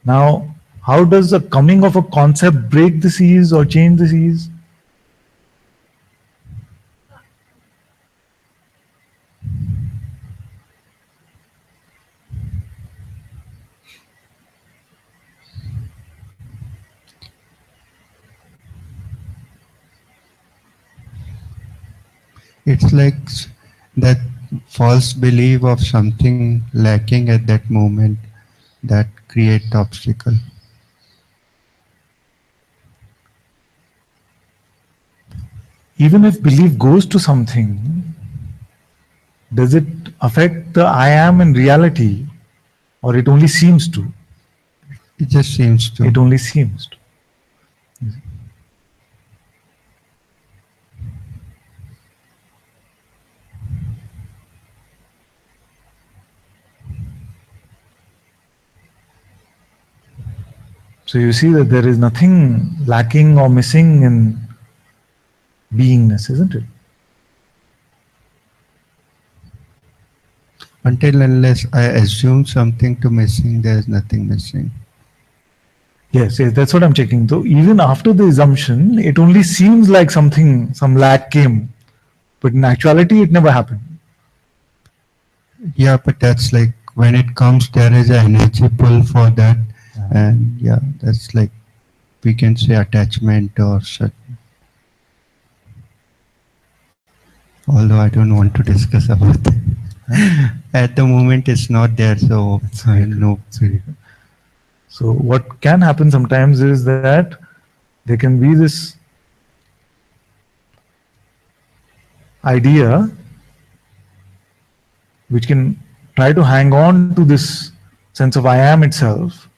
Now, how does the coming of a concept break this ease or change this ease? It's like that false belief of something lacking at that moment that create the obstacle. Even if belief goes to something, does it affect the I am in reality, or it only seems to? It just seems to. It only seems to. So you see that there is nothing lacking or missing in beingness, isn't it? Until unless I assume something to missing, there is nothing missing. Yes, yes, that's what I'm checking. So even after the assumption, it only seems like something, some lack came, but in actuality, it never happened. Yeah, but that's like when it comes, there is an energy pull for that, and yeah, that's like we can say attachment or such. Although I don't want to discuss about that. At the moment, it's not there, so I know. So what can happen sometimes is that there can be this idea which can try to hang on to this sense of I am itself,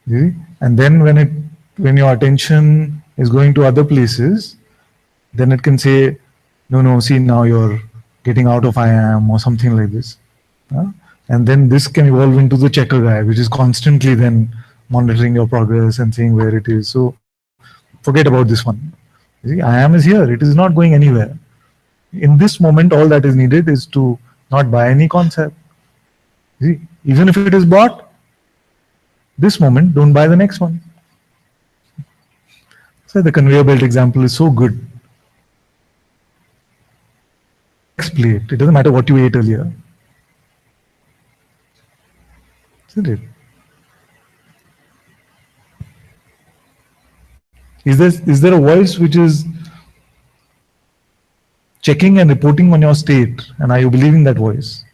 and then when your attention is going to other places, then it can say, no, see, now you're getting out of I am or something like this. And then this can evolve into the checker guy, which is constantly then monitoring your progress and seeing where it is. So forget about this one. You see, I am is here. It is not going anywhere. In this moment, all that is needed is to not buy any concept. You see, even if it is bought, this moment, don't buy the next one. So the conveyor belt example is so good. Next plate. It doesn't matter what you ate earlier. Isn't it? Is there a voice which is checking and reporting on your state, and are you believing that voice?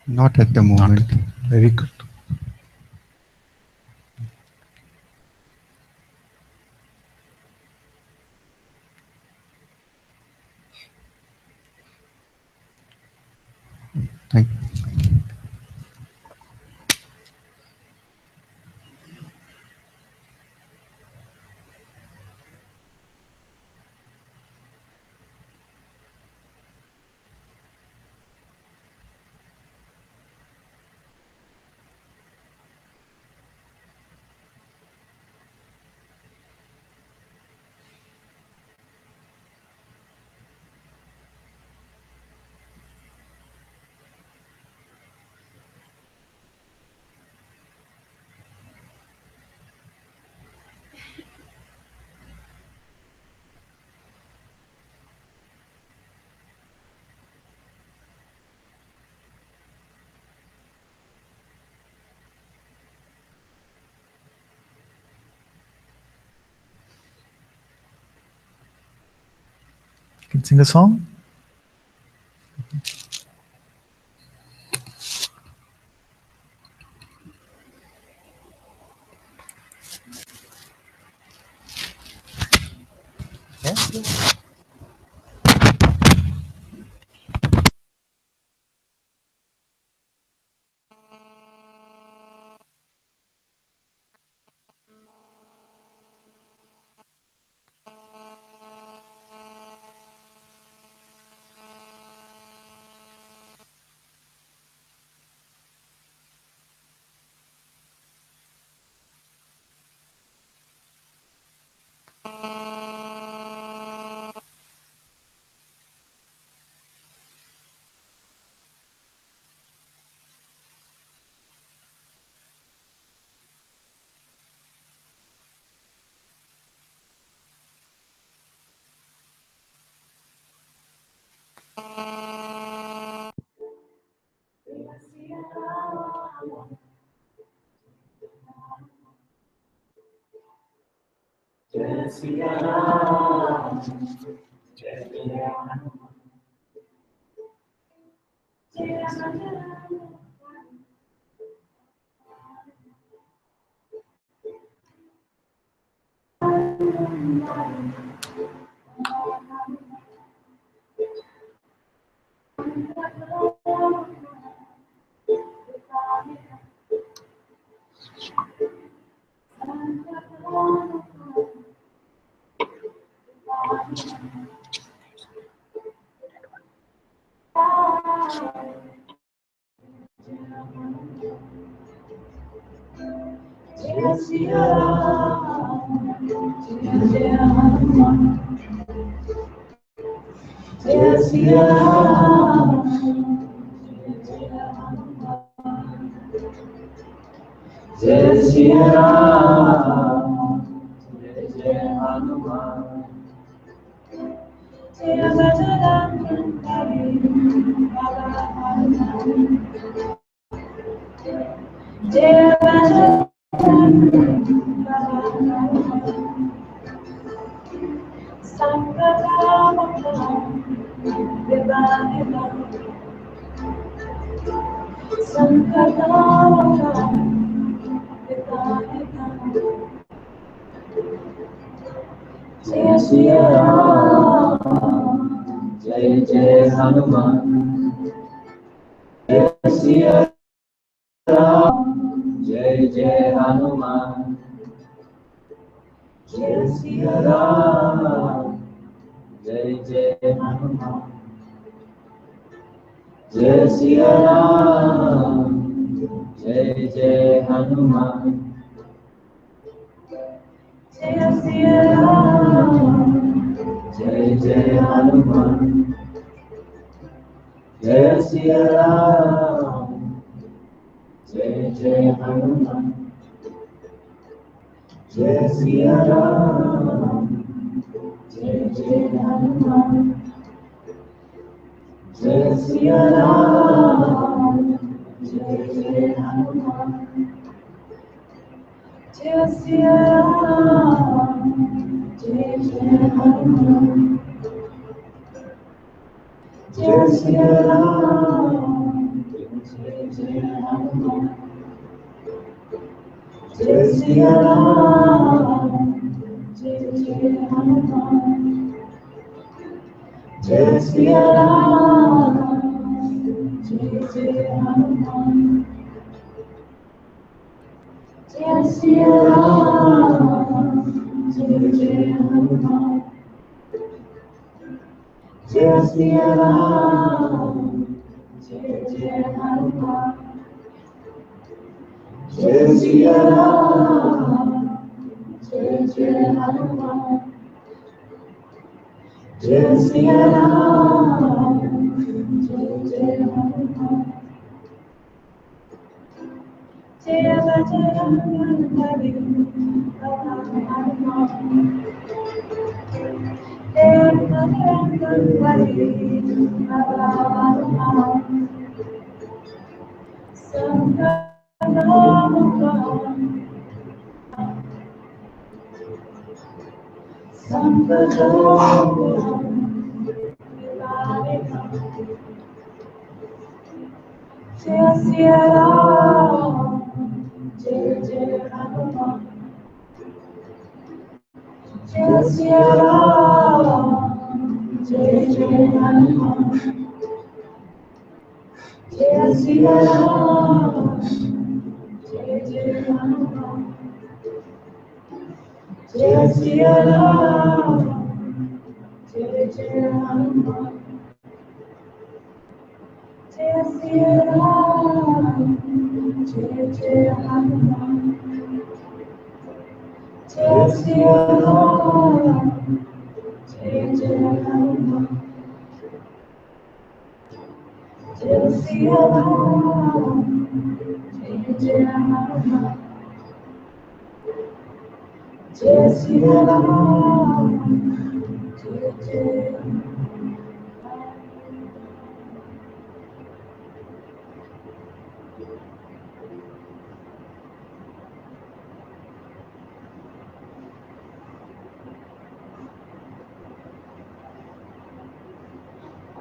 Not at the moment. Very good. Thank you. Can you sing a song?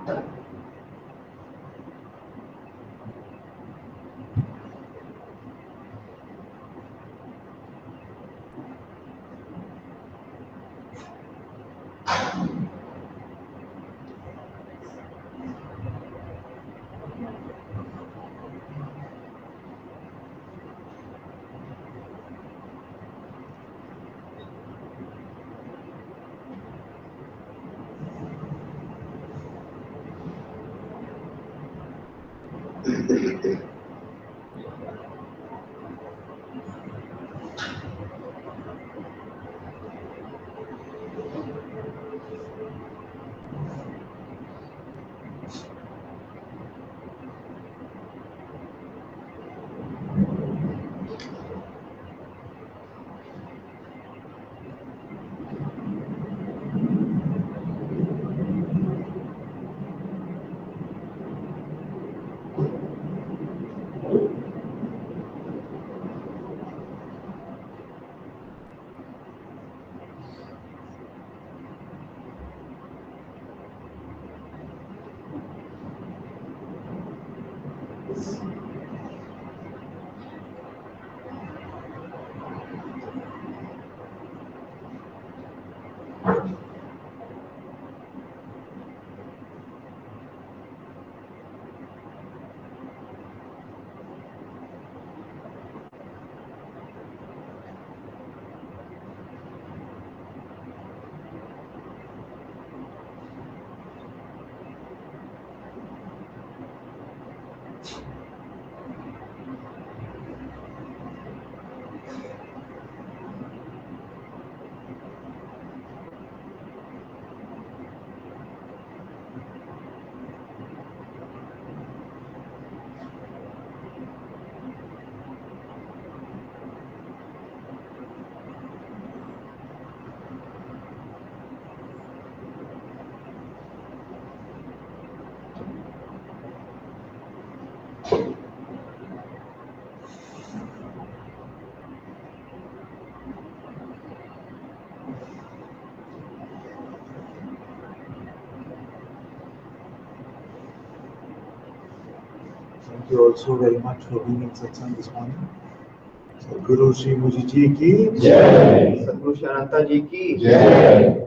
Thank you also very much for being in Satsang this morning. Sadhguru Sri Muji Ji ki Jai. Sadhguru Sri Ananta-Ji ki Jai.